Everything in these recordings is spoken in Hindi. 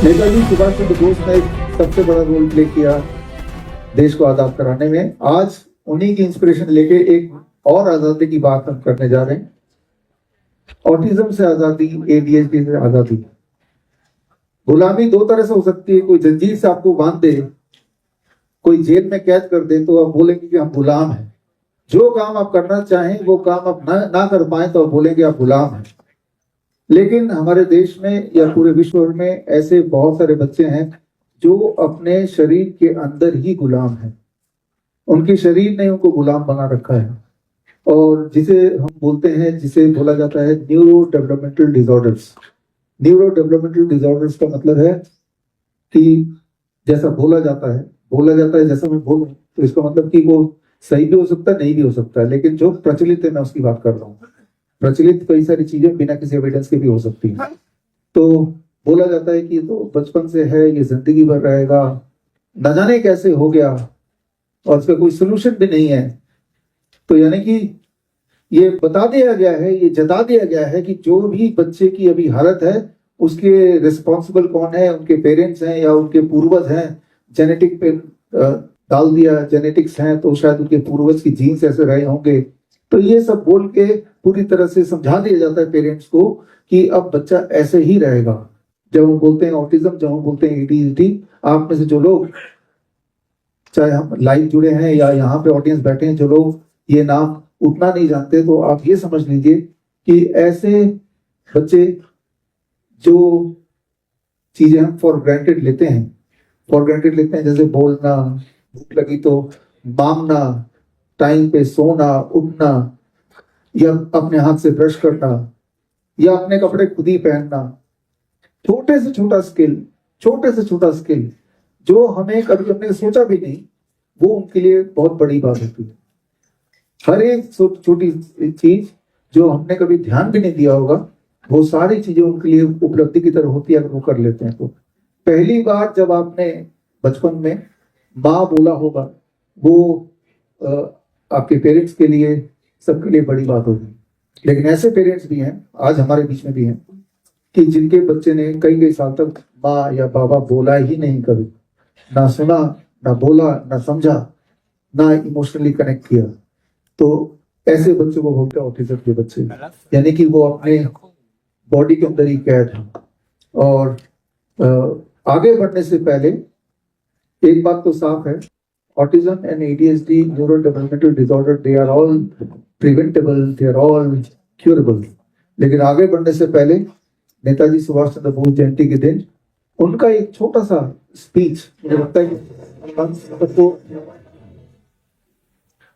नेताजी सुभाष चंद्र बोस ने एक सबसे बड़ा रोल प्ले किया देश को आजाद कराने में। आज उन्हीं की इंस्पिरेशन लेके एक और आजादी की बात हम करने जा रहे हैं। ऑटिज्म से आजादी, एडीएचडी से आजादी। गुलामी दो तरह से हो सकती है, कोई जंजीर से आपको बांध दे, कोई जेल में कैद कर दे तो आप बोलेंगे कि हम गुलाम हैं। जो काम आप करना चाहें वो काम आप ना कर पाए तो आप बोलेंगे आप गुलाम हैं। लेकिन हमारे देश में या पूरे विश्व भर में ऐसे बहुत सारे बच्चे हैं जो अपने शरीर के अंदर ही गुलाम हैं। उनकी शरीर ने उनको गुलाम बना रखा है, और जिसे हम बोलते हैं, जिसे बोला जाता है neuro developmental disorders. Neuro developmental disorders का मतलब है कि जैसा बोला जाता है जैसा मैं बोलूं तो इसका मतलब कि वो सही भी हो सकता है, नहीं भी हो सकता है, लेकिन जो प्रचलित है मैं उसकी बात कर रहा हूँ। प्रचलित कई सारी चीजें बिना किसी एविडेंस के भी हो सकती हैं। तो बोला जाता है कि तो बचपन से है, ये जिंदगी भर रहेगा, न जाने कैसे हो गया और इसका कोई सोल्यूशन भी नहीं है। तो यानी कि ये बता दिया गया है, ये जता दिया गया है कि जो भी बच्चे की अभी हालत है उसके रिस्पॉन्सिबल कौन है, उनके पेरेंट्स हैं या उनके पूर्वज हैं। जेनेटिक पे डाल दिया, जेनेटिक्स हैं तो शायद उनके पूर्वज की जीन्स ऐसे रहे होंगे। तो ये सब बोल के पूरी तरह से समझा दिया जाता है पेरेंट्स को कि अब बच्चा ऐसे ही रहेगा। जब हम बोलते हैं ऑटिज्म, जब हम बोलते हैं एडीएचडी, आप में से जो लोग, चाहे हम लाइव जुड़े हैं या यहाँ पे ऑडियंस बैठे हैं, जो लोग ये नाम उतना नहीं जानते, तो आप ये समझ लीजिए कि ऐसे बच्चे जो चीजें हम फॉर ग्रांटेड लेते हैं, जैसे बोलना, भूख लगी तो मांगना, टाइम पे सोना उठना, या अपने हाथ से ब्रश करना, या अपने कपड़े खुद ही पहनना, छोटे से छोटा स्किल जो हमें कभी हमने सोचा भी नहीं, वो उनके लिए बहुत बड़ी बात होती है। हर एक छोटी चीज जो हमने कभी ध्यान भी नहीं दिया होगा, वो सारी चीजें उनके लिए उपलब्धि की तरह होती है अगर वो कर लेते हैं तो। पहली बार जब आपने बचपन में माँ बोला होगा, वो आपके पेरेंट्स के लिए, सबके लिए बड़ी बात होगी। लेकिन ऐसे पेरेंट्स भी हैं, आज हमारे बीच में भी हैं, कि जिनके बच्चे ने कई साल तक माँ या बाबा बोला ही नहीं, कभी ना सुना, ना बोला, ना समझा, ना इमोशनली कनेक्ट किया। तो ऐसे बच्चों को बोलते हैं ऑटिज्म के बच्चे, यानी कि वो अपने बॉडी के अंदर ही कैद है। और आगे बढ़ने से पहले एक बात तो साफ है, autism and ADHD, neurodevelopmental disorder, they are all preventable, they are all curable। लेकिन आगे बढ़ने से पहले नेताजी सुभाष चंद्र बोस जयंती के दिन उनका एक छोटा सा स्पीच मुझे लगता है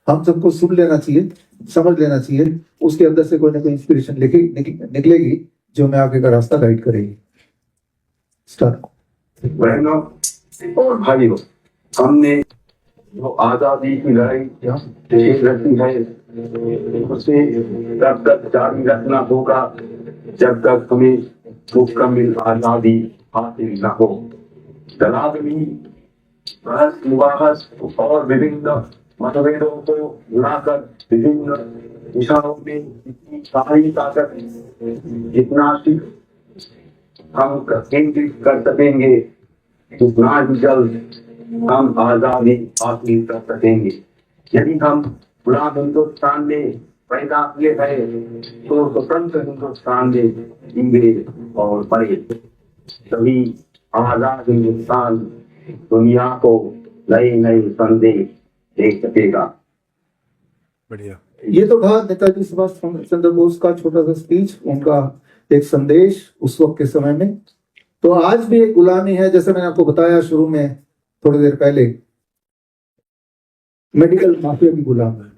हम सबको सुन लेना चाहिए, समझ लेना चाहिए। उसके अंदर से कोई ना कोई इंस्पिरेशन निकलेगी जो मैं आगे का रास्ता गाइड करेगी। स्टार्ट। बहनों और भाइयों, हमने जो आजादी की लड़ाई देश रखी है, उसे तब तक जारी रखना होगा जब तक हमें मुकम्मल आजादी हासिल न हो। दलादली, बहस मुबाहस और विभिन्न मतभेदों को मिलाकर विभिन्न दिशाओं में इतनी सारी ताकत, जितना हम केंद्रित कर सकेंगे, उतना ही जल्द हम आजादी हासिल कर सकेंगे। यदि हम गुलाम हिंदुस्तान में पैदा किए हैं तो स्वतंत्र हिंदुस्तान में जींगे और पढ़े, तभी आजाद हिंदुस्तान दुनिया को नए नए संदेश दे सकेगा। बढ़िया। ये तो था नेताजी सुभाष चंद्र बोस का छोटा सा स्पीच, उनका एक संदेश उस वक्त के समय में। तो आज भी एक गुलामी है, जैसे मैंने आपको बताया शुरू में थोड़ी देर पहले, मेडिकल माफिया की गुलाम है।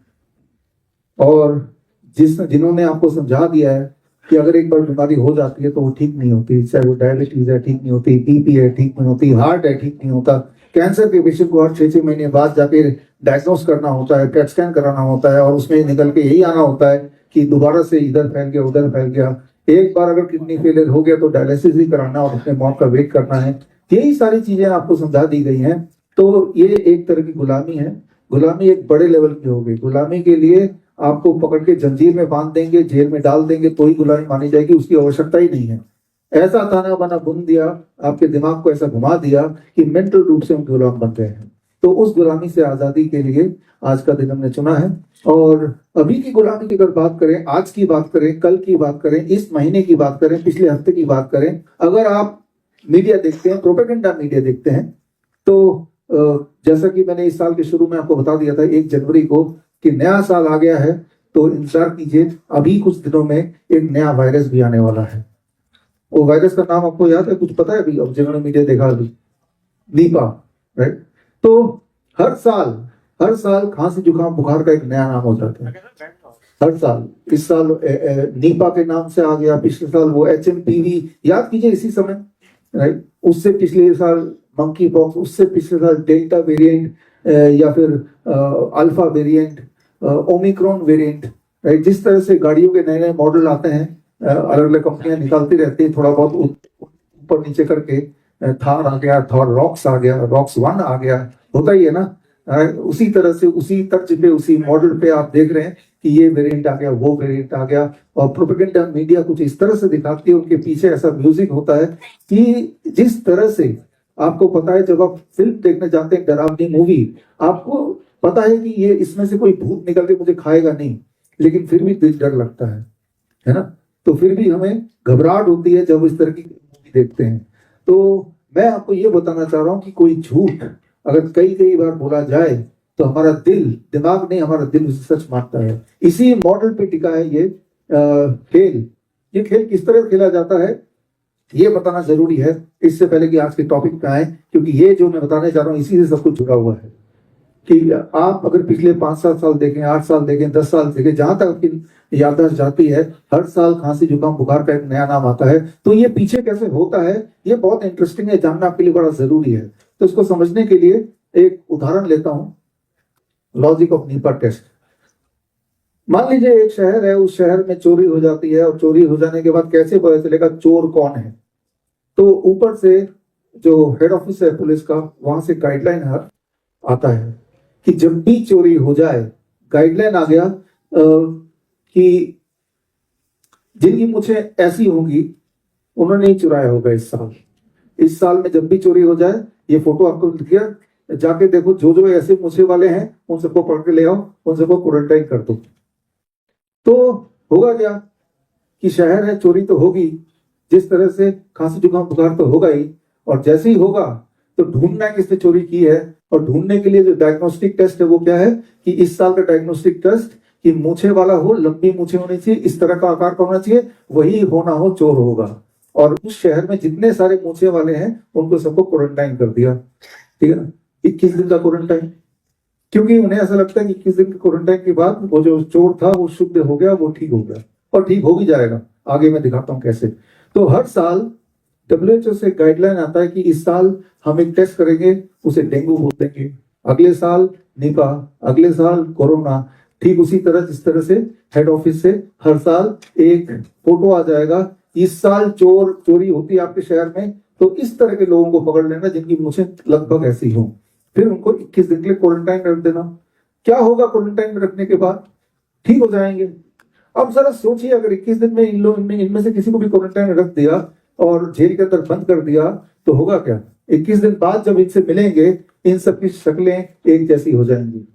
और जिन्होंने आपको समझा दिया है कि अगर एक बार बीमारी हो जाती है तो वो ठीक नहीं होती, चाहे वो डायबिटीज है ठीक नहीं होती, बीपी है ठीक नहीं होती, हार्ट है ठीक नहीं होता, कैंसर के पेशेंट को हर 6 महीने बाद जाके डायग्नोस करना होता है, पेट स्कैन कराना होता है, और उसमें निकल के यही आना होता है कि दोबारा से इधर फैल गया उधर फैल गया। एक बार अगर किडनी फेलियर हो गया तो डायलिसिस ही कराना और अपने मौत का वेट करना है। यही सारी चीजें आपको समझा दी गई हैं। तो ये एक तरह की गुलामी है। गुलामी एक बड़े लेवल की होगी। गुलामी के लिए आपको पकड़ के जंजीर में बांध देंगे, जेल में डाल देंगे तो ही गुलामी मानी जाएगी, उसकी आवश्यकता ही नहीं है। ऐसा ताना बाना बुन दिया, आपके दिमाग को ऐसा घुमा दिया कि मेंटल रूप से हम गुलाम बन गए हैं। तो उस गुलामी से आजादी के लिए आज का दिन हमने चुना है। और अभी की गुलामी की अगर बात करें, आज की बात करें, कल की बात करें, इस महीने की बात करें, पिछले हफ्ते की बात करें, अगर आप मीडिया देखते हैं, प्रोपेगेंडा मीडिया देखते हैं, तो जैसा कि मैंने इस साल के शुरू में आपको बता दिया था 1 जनवरी को कि नया साल आ गया है, तो इंतजार कीजिए, अभी कुछ दिनों में एक नया वायरस भी आने वाला है। वो वायरस का नाम आपको याद है, कुछ पता है अभी अब जिन्होंने मीडिया देखा अभी? Nipah, right? तो हर साल खांसी जुकाम बुखार का एक नया नाम हो जाता है, हर साल। इस साल नीपा के नाम से आ गया, पिछले साल वो HMPV, याद कीजिए इसी समय, राइट? उससे पिछले साल मंकी पॉक्स, उससे पिछले साल डेल्टा वेरिएंट, या फिर alpha variant, Omicron variant, right? जिस तरह से गाड़ियों के नए नए मॉडल आते हैं, अलग अलग कंपनियां निकालती रहती है, थोड़ा बहुत ऊपर नीचे करके, थार आ गया, थार रॉक्स आ गया, रॉक्स 1 आ गया, होता ही है ना। उसी तरह से, उसी तर्ज पे, उसी मॉडल पे आप देख रहे हैं कि ये वेरिएंट आ गया, वो वेरिएंट आ गया। और प्रोपेगेंडा मीडिया कुछ इस तरह से दिखाती है, उनके पीछे ऐसा म्यूजिक होता है कि जिस तरह से आपको पता है, जब आप फिल्म देखने जाते हैं डरावनी मूवी, आपको पता है कि ये इसमें से कोई भूत निकल के मुझे खाएगा नहीं, लेकिन फिर भी डर लगता है ना? तो फिर भी हमें घबराहट होती है जब इस तरह की मूवी देखते हैं। तो मैं आपको ये बताना चाह रहा हूं कि कोई झूठ अगर कई कई बार बोला जाए तो हमारा दिमाग नहीं, हमारा दिल उसे सच मानता है। इसी मॉडल पे टिका है ये खेल। ये खेल किस तरह खेला जाता है ये बताना जरूरी है, इससे पहले कि आज के टॉपिक पे आए, क्योंकि ये जो मैं बताने जा रहा हूँ इसी से सब कुछ जुड़ा हुआ है। कि आप अगर पिछले 5-7 साल देखें, 8 साल देखें, 10 साल देखें, जहां तक आपकी याददाश्त जाती है, हर साल खांसी जुकाम बुखार का एक नया नाम आता है। तो ये पीछे कैसे होता है, ये बहुत इंटरेस्टिंग है, जानना आपके लिए बड़ा जरूरी है। तो इसको समझने के लिए एक उदाहरण लेता हूं, लॉजिक ऑफ नीपा टेस्ट। मान लीजिए एक शहर है, उस शहर में चोरी हो जाती है, और चोरी हो जाने के बाद कैसे पता चलेगा चोर कौन है? तो ऊपर से जो हेड ऑफिस है पुलिस का, वहां से गाइडलाइन आता है कि जब भी चोरी हो जाए, गाइडलाइन आ गया कि जिनकी मूछें ऐसी होंगी उन्होंने ही चुराया होगा इस साल में जब भी चोरी हो जाए, ये फोटो आपको दिया, जाके देखो जो जो ऐसे मूछे वाले हैं उन सबको पकड़ के ले आओ, उन सबको क्वारंटाइन कर दो। तो होगा क्या कि शहर है, चोरी तो होगी, जिस तरह से खांसी जुकाम बुखार तो होगा ही, और जैसे ही होगा तो ढूंढना है किसने चोरी की है। और ढूंढने के लिए जो डायग्नोस्टिक टेस्ट है वो क्या है कि इस साल का डायग्नोस्टिक टेस्ट कि मूछे वाला हो, लंबी मूछे होनी चाहिए, इस तरह का आकार का होना चाहिए, वही होना हो चोर होगा। और उस शहर में जितने सारे मूछे वाले हैं उनको सबको क्वारंटाइन कर दिया, ठीक है ना? 21 दिन का क्वारंटाइन, क्योंकि उन्हें ऐसा लगता है कि 21 दिन के क्वारंटाइन के बाद वो जो चोर था वो शुद्ध हो गया, वो ठीक हो गया, और ठीक हो भी जाएगा, आगे मैं दिखाता हूं कैसे। तो हर साल WHO से गाइडलाइन आता है कि इस साल हम एक टेस्ट करेंगे, उसे डेंगू बोल देंगे, अगले साल निपा, अगले साल कोरोना। ठीक उसी तरह जिस तरह से हेड ऑफिस से हर साल एक फोटो आ जाएगा, इस साल चोरी होती है आपके शहर में, तो इस तरह के लोगों को पकड़ लेना जिनकी मूछें लगभग ऐसी हो, फिर उनको 21 दिन के लिए क्वारंटाइन रख देना। क्या होगा क्वारंटाइन में रखने के बाद? ठीक हो जाएंगे। अब जरा सोचिए, अगर 21 दिन में इनमें से किसी को भी क्वारंटाइन रख दिया और जेल के अंदर बंद कर दिया तो होगा क्या? 21 दिन बाद जब इनसे मिलेंगे, इन सब की शक्लें एक जैसी हो जाएंगी,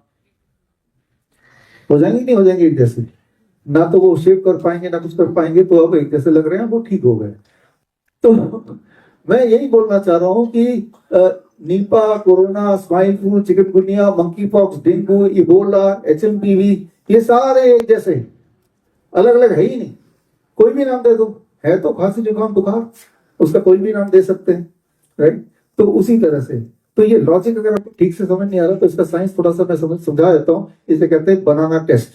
नहीं हो जाएंगी एक जैसी? ना तो वो शेव कर पाएंगे ना कुछ कर पाएंगे, तो अब एक जैसे लग रहे हैं, वो ठीक हो गए। तो मैं यही बोलना चाह रहा हूं कि Nipah, corona, swine flu, chikungunya, monkey pox, dengue, Ebola, HMPV, ये सारे एक जैसे, अलग अलग है ही नहीं। कोई भी नाम दे दो, है तो खांसी जुकाम बुखार, उसका कोई भी नाम दे सकते हैं, राइट? तो उसी तरह से, तो ये लॉजिक अगर आपको ठीक से समझ नहीं आ रहा तो इसका साइंस थोड़ा सा मैं समझा देता हूँ। इसे कहते हैं बनाना टेस्ट।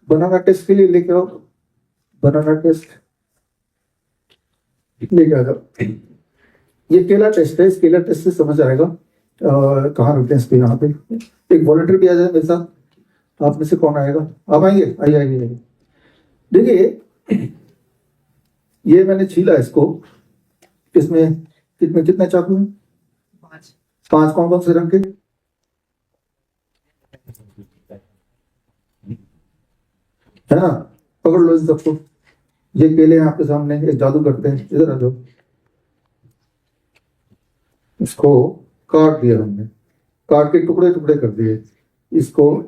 बनाना टेस्ट के लिए लेके आओ, बनाना टेस्ट लेके आ जाओ। ये केला टेस्ट है, इस केला टेस्ट से समझ आएगा। कहाँ रखते हैं इसको? यहाँ पे एक वॉलंटियर भी आ जाए मेरे साथ, आप में से कौन आएगा? आप आएंगे? आइए। देखिए, ये मैंने छीला इसको, इसमें कितने चाकू हैं? 5। कौन कौन से रंग के? है ना? पकड़ लो इन सबको। ये केले हैं आपके सामने, एक जादू करते हैं, इधर आ जाओ। इसको काट दिया हमने, काट के टुकड़े टुकड़े कर दिए, इसको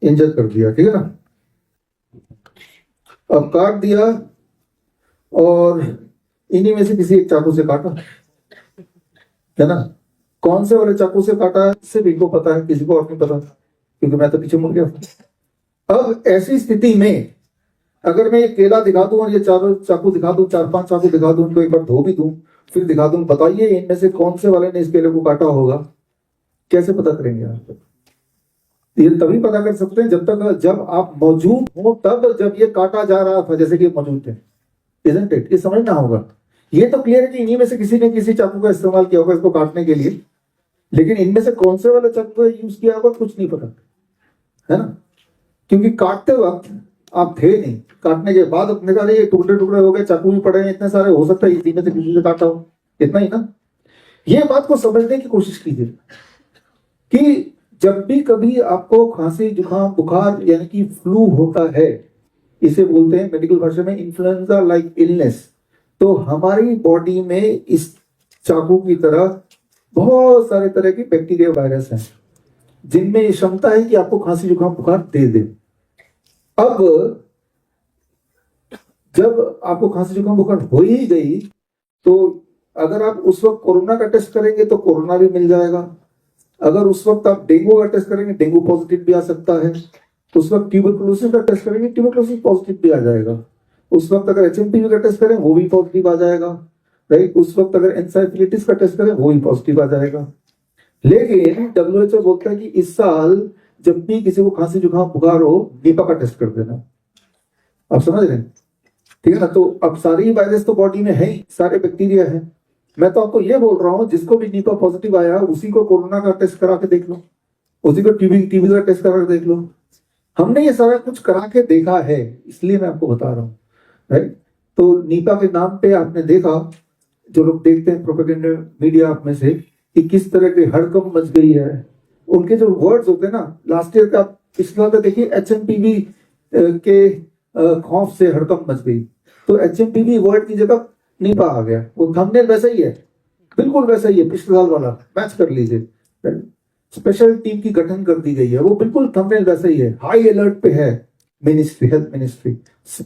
इंजर कर दिया, ठीक है ना। अब काट दिया और इन्हीं में से किसी एक चाकू से काटा, है ना। कौन से वाले चाकू से काटा है सिर्फ इनको पता है, किसी को और नहीं पता, क्योंकि मैं तो पीछे मुड़ गया। अब ऐसी स्थिति में अगर मैं ये केला दिखा दूं और ये चारों चाकू दिखा दूं, 4-5 चाकू दिखा दूं, इनको एक बार धो भी दूं, फिर दिखा दूं, बताइए इनमें से कौन से वाले ने इस केले को काटा होगा, कैसे पता करेंगे आप? ये तभी पता कर सकते हैं जब आप मौजूद हो, तब जब ये काटा जा रहा था, जैसे कि मौजूद थे, isn't it? ये समझना होगा। ये तो क्लियर है कि इन्हीं में से किसी ने किसी चाकू का इस्तेमाल किया होगा इसको काटने के लिए, लेकिन इनमें से कौन से वाले चाकू का यूज किया होगा कुछ नहीं पता, है ना। क्योंकि काटते वक्त आप थे नहीं, काटने के बाद अपने कहा ये टुकड़े टुकड़े हो गए, चाकू भी पड़े हैं इतने सारे, हो सकता है इसी में से किसी से काटा हो, इतना ही ना। ये बात को समझने की कोशिश कीजिए कि जब भी कभी आपको खांसी जुकाम बुखार यानी कि फ्लू होता है, इसे बोलते हैं मेडिकल भाषा में इन्फ्लुएंजा लाइक इलनेस, तो हमारी बॉडी में इस चाकू की तरह बहुत सारे तरह के बैक्टीरिया वायरस हैं जिनमें ये क्षमता है कि आपको खांसी जुकाम बुखार दे दे। अब जब आपको खांसी जुकाम बुखार हो ही गई, तो अगर आप उस वक्त कोरोना का टेस्ट करेंगे तो कोरोना भी मिल जाएगा, अगर उस वक्त आप डेंगू का टेस्ट करेंगे डेंगू पॉजिटिव भी आ सकता है, उस वक्त ट्यूबरकुलोसिस का टेस्ट करेंगे ट्यूबरकुलोसिस पॉजिटिव भी आ जाएगा, उस वक्त अगर एचएमपीवी का टेस्ट करें वो भी पॉजिटिव आ जाएगा, राइट। उस वक्त अगर एंसाइक्लिटिस का टेस्ट करें वो भी पॉजिटिव आ जाएगा। लेकिन WHO बोलता है कि इस साल जब भी किसी को खांसी जुकाम बुखार हो, नीपा का टेस्ट कर देना। आप समझ रहे हैं, ठीक है ना। तो अब सारे वायरस तो बॉडी में है ही, सारे बैक्टीरिया है। मैं तो आपको ये बोल रहा हूँ जिसको भी नीपा पॉजिटिव आया उसी को कोरोना का टेस्ट करा के देख लो, उसी को टीबी का टेस्ट करा के देख लो। हमने ये सारा कुछ करा के देखा है, इसलिए मैं आपको बता रहा हूँ, राइट। तो नीपा के नाम पे आपने देखा, जो लोग देखते हैं प्रोपेगेंडा मीडिया आप में से, कि किस तरह की हड़कंप मच गई है। उनके जो वर्ड्स होते हैं ना, लास्ट ईयर का पिछला का देखिए, HMPV के खौफ से हड़कंप मच गई, तो HMPV वर्ड की जगह नीपा आ गया। वो थंबनेल वैसा ही है, बिल्कुल वैसा ही है, पिछले साल वाला मैच कर लीजिए। स्पेशल टीम की गठन कर दी गई है, वो बिल्कुल थंबनेल वैसा ही है, हाई अलर्ट पे है मिनिस्ट्री, हेल्थ मिनिस्ट्री,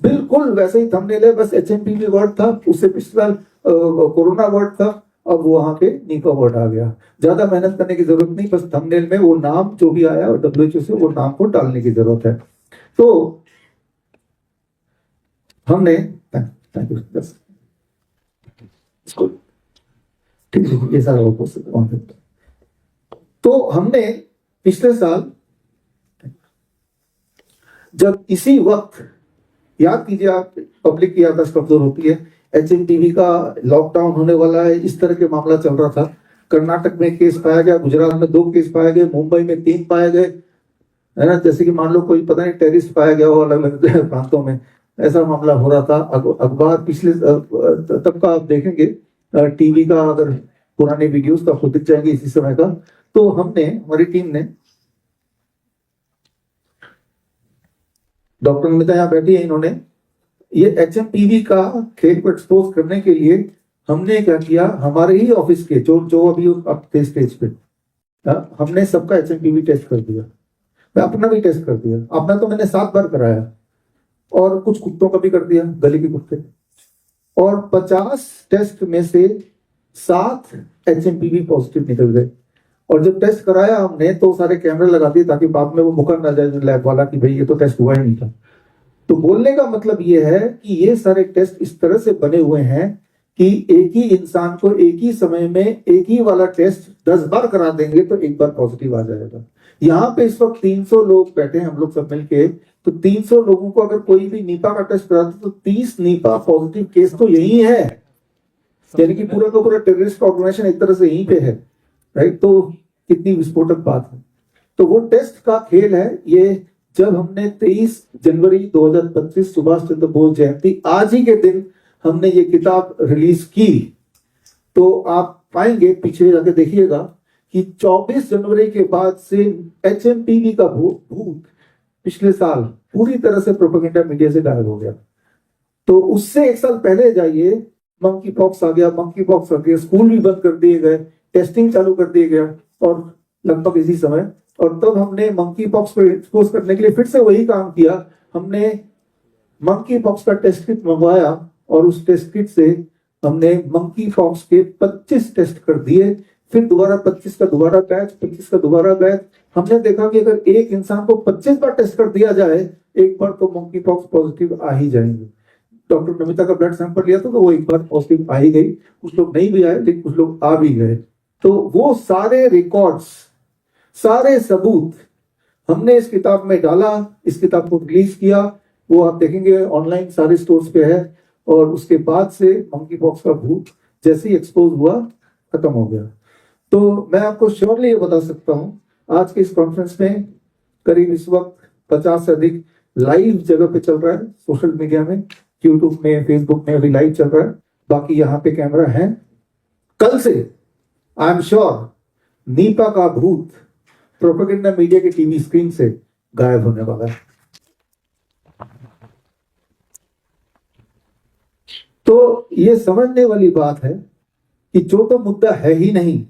बिल्कुल वैसा ही थंबनेल है, बस HMPV वर्ड था, उससे पिछले साल कोरोना वर्ड था, अब वहां पे नीपा वर्ड आ गया। ज्यादा मेहनत करने की जरूरत नहीं, बस थंबनेल में वो नाम जो भी आया और WHO से वो नाम को डालने की जरूरत है। तो हमने थैंक यू ठीक है, ये सारा तो हमने पिछले साल जब इसी वक्त, याद कीजिए आप, पब्लिक की याददाश्त कमजोर होती है, HMPV का लॉकडाउन होने वाला है, इस तरह के मामला चल रहा था। कर्नाटक में केस पाया गया, गुजरात में 2 केस पाए गए, मुंबई में 3 पाए गए, है ना। जैसे कि मान लो कोई पता नहीं टेररिस्ट पाया गया हो अलग अलग प्रांतों में, ऐसा मामला हो रहा था। अखबार पिछले तब का आप देखेंगे, टीवी का अगर पुराने वीडियोस तो आपको दिख जाएंगे इसी समय का। तो हमने, हमारी टीम ने, डॉक्टर नमिता यहाँ बैठी है, इन्होंने ये HMPV का खेल को एक्सपोज करने के लिए हमने क्या किया, हमारे ही ऑफिस के जो अभी अब थे स्टेज पे, हमने सबका HMPV टेस्ट कर दिया। मैं अपना भी टेस्ट कर दिया, अपना तो मैंने 7 बार कराया, और कुछ कुत्तों का भी कर दिया, गली के कुत्ते, और 50 टेस्ट में से 7 HMPV पॉजिटिव निकल गए। और जब टेस्ट कराया हमने तो सारे कैमरे लगा दिए ताकि बाद में वो मुकर ना जाए लैब वाला कि भाई ये तो टेस्ट हुआ ही नहीं था। तो बोलने का मतलब ये है कि ये सारे टेस्ट इस तरह से बने हुए हैं कि एक ही इंसान को एक ही समय में एक ही वाला टेस्ट 10 बार करा देंगे तो एक बार पॉजिटिव आ जाएगा। यहाँ पे इस वक्त 300 लोग बैठे हैं, हम लोग सब मिलके, तो 300 लोगों को अगर कोई भी नीपा का टेस्ट कराते तो 30 नीपा पॉजिटिव केस तो यही है, यानी कि पूरा का पूरा टेररिस्ट ऑर्गेनाइजेशन एक तरह से यहीं पे है, राइट। तो कितनी विस्फोटक बात है। तो वो टेस्ट का खेल है ये। जब हमने 23 जनवरी 2025 सुभाष चंद्र बोस जयंती, आज ही के दिन हमने ये किताब रिलीज की, तो आप पाएंगे, पीछे जाके देखिएगा कि 24 जनवरी के बाद से HMPV का भूत पिछले साल पूरी तरह से प्रोपेगेंडा मीडिया से गायब हो गया। तो उससे 1 साल पहले जाइए, मंकी पॉक्स आ गया, स्कूल भी बंद कर दिए गए, टेस्टिंग चालू कर दिया गया और लगभग इसी समय, और तब हमने मंकी पॉक्स को एक्सपोज करने के लिए फिर से वही काम किया। हमने मंकी पॉक्स का टेस्ट किट मंगवाया और उस टेस्ट किट से हमने मंकी पॉक्स के 25 टेस्ट कर दिए। फिर दोबारा 25 का दोबारा बैच, 25 का दोबारा बैच। हमने देखा कि अगर एक इंसान को 25 बार टेस्ट कर दिया जाए एक बार, तो मंकी पॉक्स पॉजिटिव आ ही जाएंगे। डॉक्टर नमिता का ब्लड सैंपल लिया था तो वो एक बार पॉजिटिव आ ही गई। कुछ लोग नहीं भी आए लेकिन कुछ लोग आ भी गए। तो वो सारे रिकॉर्ड्स, सारे सबूत हमने इस किताब में डाला, इस किताब को रिलीज किया। वो आप देखेंगे ऑनलाइन सारे स्टोर्स पे है। और उसके बाद से मंकी पॉक्स का भूत जैसे ही एक्सपोज हुआ खत्म हो गया। तो मैं आपको श्योरली ये बता सकता हूं, आज के इस कॉन्फ्रेंस में करीब इस वक्त 50 से अधिक लाइव जगह पे चल रहा है, सोशल मीडिया में, यूट्यूब में, फेसबुक में भी लाइव चल रहा है। बाकी यहाँ पे कैमरा है। कल से आई एम श्योर नीपा का भूत प्रोपेगेंडा मीडिया के टीवी स्क्रीन से गायब होने वाला है। तो ये समझने वाली बात है कि जो तो मुद्दा है ही नहीं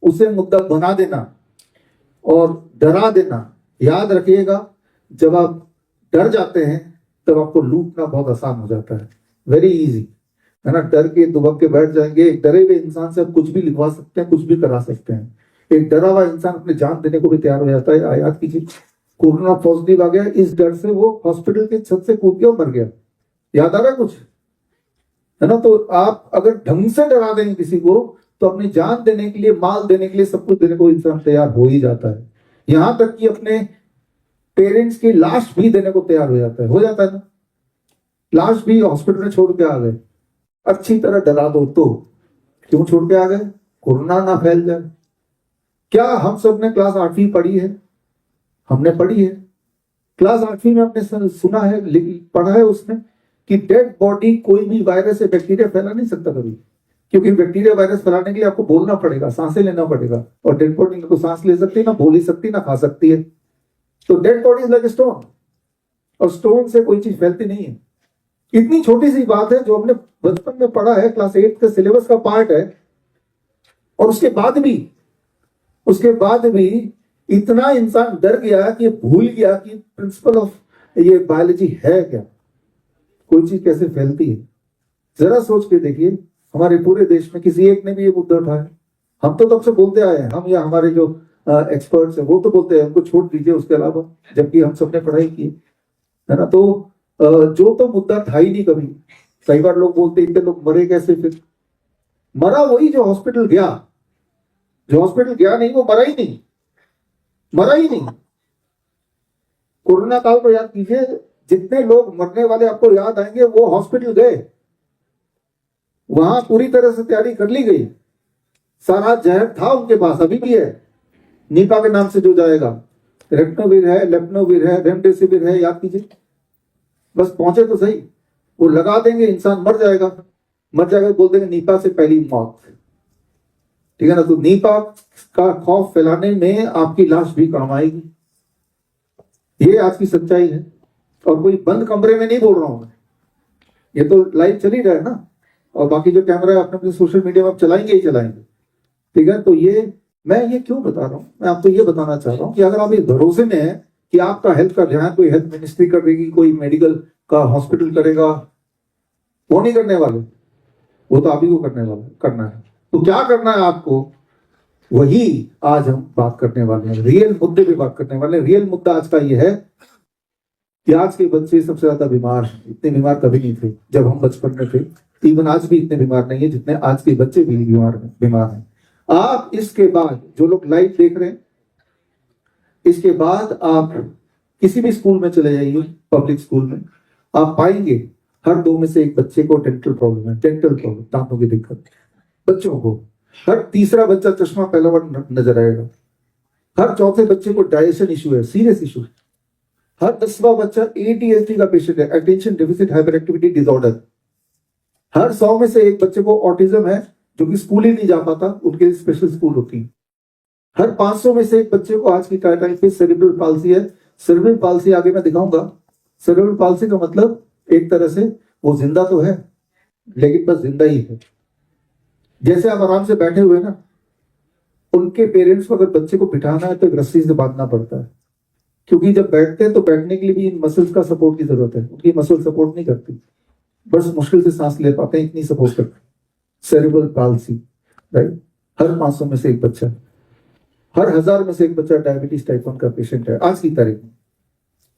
उसे मुद्दा बना देना और डरा देना। याद रखिएगा, जब आप डर जाते हैं तब आपको लूटना बहुत आसान हो जाता है, वेरी इजी, है ना। डर के दुबक के बैठ जाएंगे। एक डरे हुए इंसान से आप कुछ भी लिखवा सकते हैं, कुछ भी करा सकते हैं। एक डरा हुआ इंसान अपनी जान देने को भी तैयार हो जाता है। याद कीजिए, कोरोना पॉजिटिव आ गया, इस डर से वो हॉस्पिटल के छत से कूद गया और मर गया। याद आ रहा है कुछ, है ना। तो आप अगर ढंग से डरा देंगे किसी को तो अपनी जान देने के लिए, माल देने के लिए, सब कुछ देने को इंसान तैयार हो ही जाता है। यहां तक कि अपने पेरेंट्स की लाश भी देने को तैयार हो जाता है ना। लाश भी हॉस्पिटल में छोड़ के आ गए, अच्छी तरह डरा दो तो। क्यों छोड़ के आ गए? कोरोना ना फैल जाए। क्या हम सब ने क्लास 8वीं पढ़ी है? हमने पढ़ी है क्लास 8वीं में, हमने सुना है, पढ़ा है उसमें कि डेड बॉडी कोई भी वायरस या बैक्टीरिया फैला नहीं सकता कभी, क्योंकि बैक्टीरिया वायरस फैलाने के लिए आपको बोलना पड़ेगा, सांसें लेना पड़ेगा। और डेड बॉडी ना तो सांस ले सकती है, ना बोल ही सकती, ना खा सकती है। तो dead body is like stone, और स्टोन से कोई चीज फैलती नहीं है। इतनी छोटी सी बात है जो हमने बचपन में पढ़ा है, क्लास 8 के सिलेबस का पार्ट है। और उसके बाद भी इतना इंसान डर गया कि भूल गया कि प्रिंसिपल ऑफ ये बायोलॉजी है क्या, कोई चीज कैसे फैलती है। जरा सोच के देखिए, हमारे पूरे देश में किसी एक ने भी ये मुद्दा उठाया? हम तो तब से बोलते आए हैं, हम या हमारे जो एक्सपर्ट्स हैं वो तो बोलते हैं, उनको छोड़ दीजिए उसके अलावा, जबकि हम सबने पढ़ाई की, है ना। तो जो तो मुद्दा था ही नहीं कभी। कई बार लोग बोलते इतने लोग मरे कैसे? फिर मरा वही जो हॉस्पिटल गया। जो हॉस्पिटल गया नहीं वो मरा ही नहीं। कोरोना काल को याद कीजिए, जितने लोग मरने वाले आपको याद आएंगे वो हॉस्पिटल गए, वहां पूरी तरह से तैयारी कर ली गई, सारा जहर था उनके पास, अभी भी है। नीपा के नाम से जो जाएगा, रेक्टोविर है, लेप्नोविर है, रेमडेसिविर है, याद कीजिए। बस पहुंचे तो सही, वो लगा देंगे, इंसान मर जाएगा, बोल देंगे नीपा से पहली मौत, ठीक है ना। तो नीपा का खौफ फैलाने में आपकी लाश भी काम आएगी। ये आज की सच्चाई है, और कोई बंद कमरे में नहीं बोल रहा हूं मैं, ये तो लाइव चल ही रहा है ना। और बाकी जो कैमरा है अपने सोशल मीडिया में आप चलाएंगे ही चलाएंगे, ठीक है। तो ये मैं ये क्यों बता रहा हूं, मैं आपको ये बताना चाह रहा हूं कि अगर आप इस भरोसे में है कि आपका हेल्थ का ध्यान कोई हेल्थ मिनिस्ट्री करेगी, कोई मेडिकल का हॉस्पिटल करेगा, वो नहीं करने वाले, वो तो आप ही को करना है। तो क्या करना है आपको, वही आज हम बात करने वाले हैं, रियल मुद्दे पे बात करने वाले हैं। रियल मुद्दा आज का ये है कि आज के बच्चे सबसे ज्यादा बीमार हैं। इतने बीमार कभी नहीं थे जब हम बचपन में थे, इवन आज भी इतने बीमार नहीं है जितने आज के बच्चे भी बीमार हैं। आप इसके बाद जो लोग लाइव देख रहे हैं, इसके बाद आप किसी भी स्कूल में चले जाइए, पब्लिक स्कूल में, आप पाएंगे हर 2 में से एक बच्चे को डेंटल प्रॉब्लम है, दांतों की दिक्कत। बच्चों को हर तीसरा बच्चा चश्मा पहला बार नजर आएगा। हर चौथे बच्चे को डाइजेशन इशू है, सीरियस इशू। हर 10वां बच्चा ADHD का पेशेंट है, attention deficit hyperactivity disorder. हर 100 में से एक बच्चे को ऑटिज्म है, जो कि स्कूल ही नहीं जा पाता, उनके लिए स्पेशल स्कूल होती है। हर 500 में से एक बच्चे को आज की टाइम पे सेरेब्रल पाल्सी है। सेरेब्रल पाल्सी आगे मैं दिखाऊंगा। सेरेब्रल पाल्सी का मतलब एक तरह से वो जिंदा तो है, लेकिन बस जिंदा ही है। जैसे आप आराम से बैठे हुए ना, उनके पेरेंट्स को अगर बच्चे को बिठाना है तो एक रस्सी से बांधना पड़ता है, क्योंकि जब बैठते हैं तो बैठने के लिए भी इन मसल्स का सपोर्ट की जरूरत है, उनकी मसल सपोर्ट नहीं करती, बस मुश्किल से सांस ले पाते हैं, इतनी सपोर्ट करती। सेरेब्रल पाल्सी, राइट, हर 500 में से एक बच्चा, हर 1000 में से एक बच्चा डायबिटीज टाइप 1 का पेशेंट है आज की तारीख में।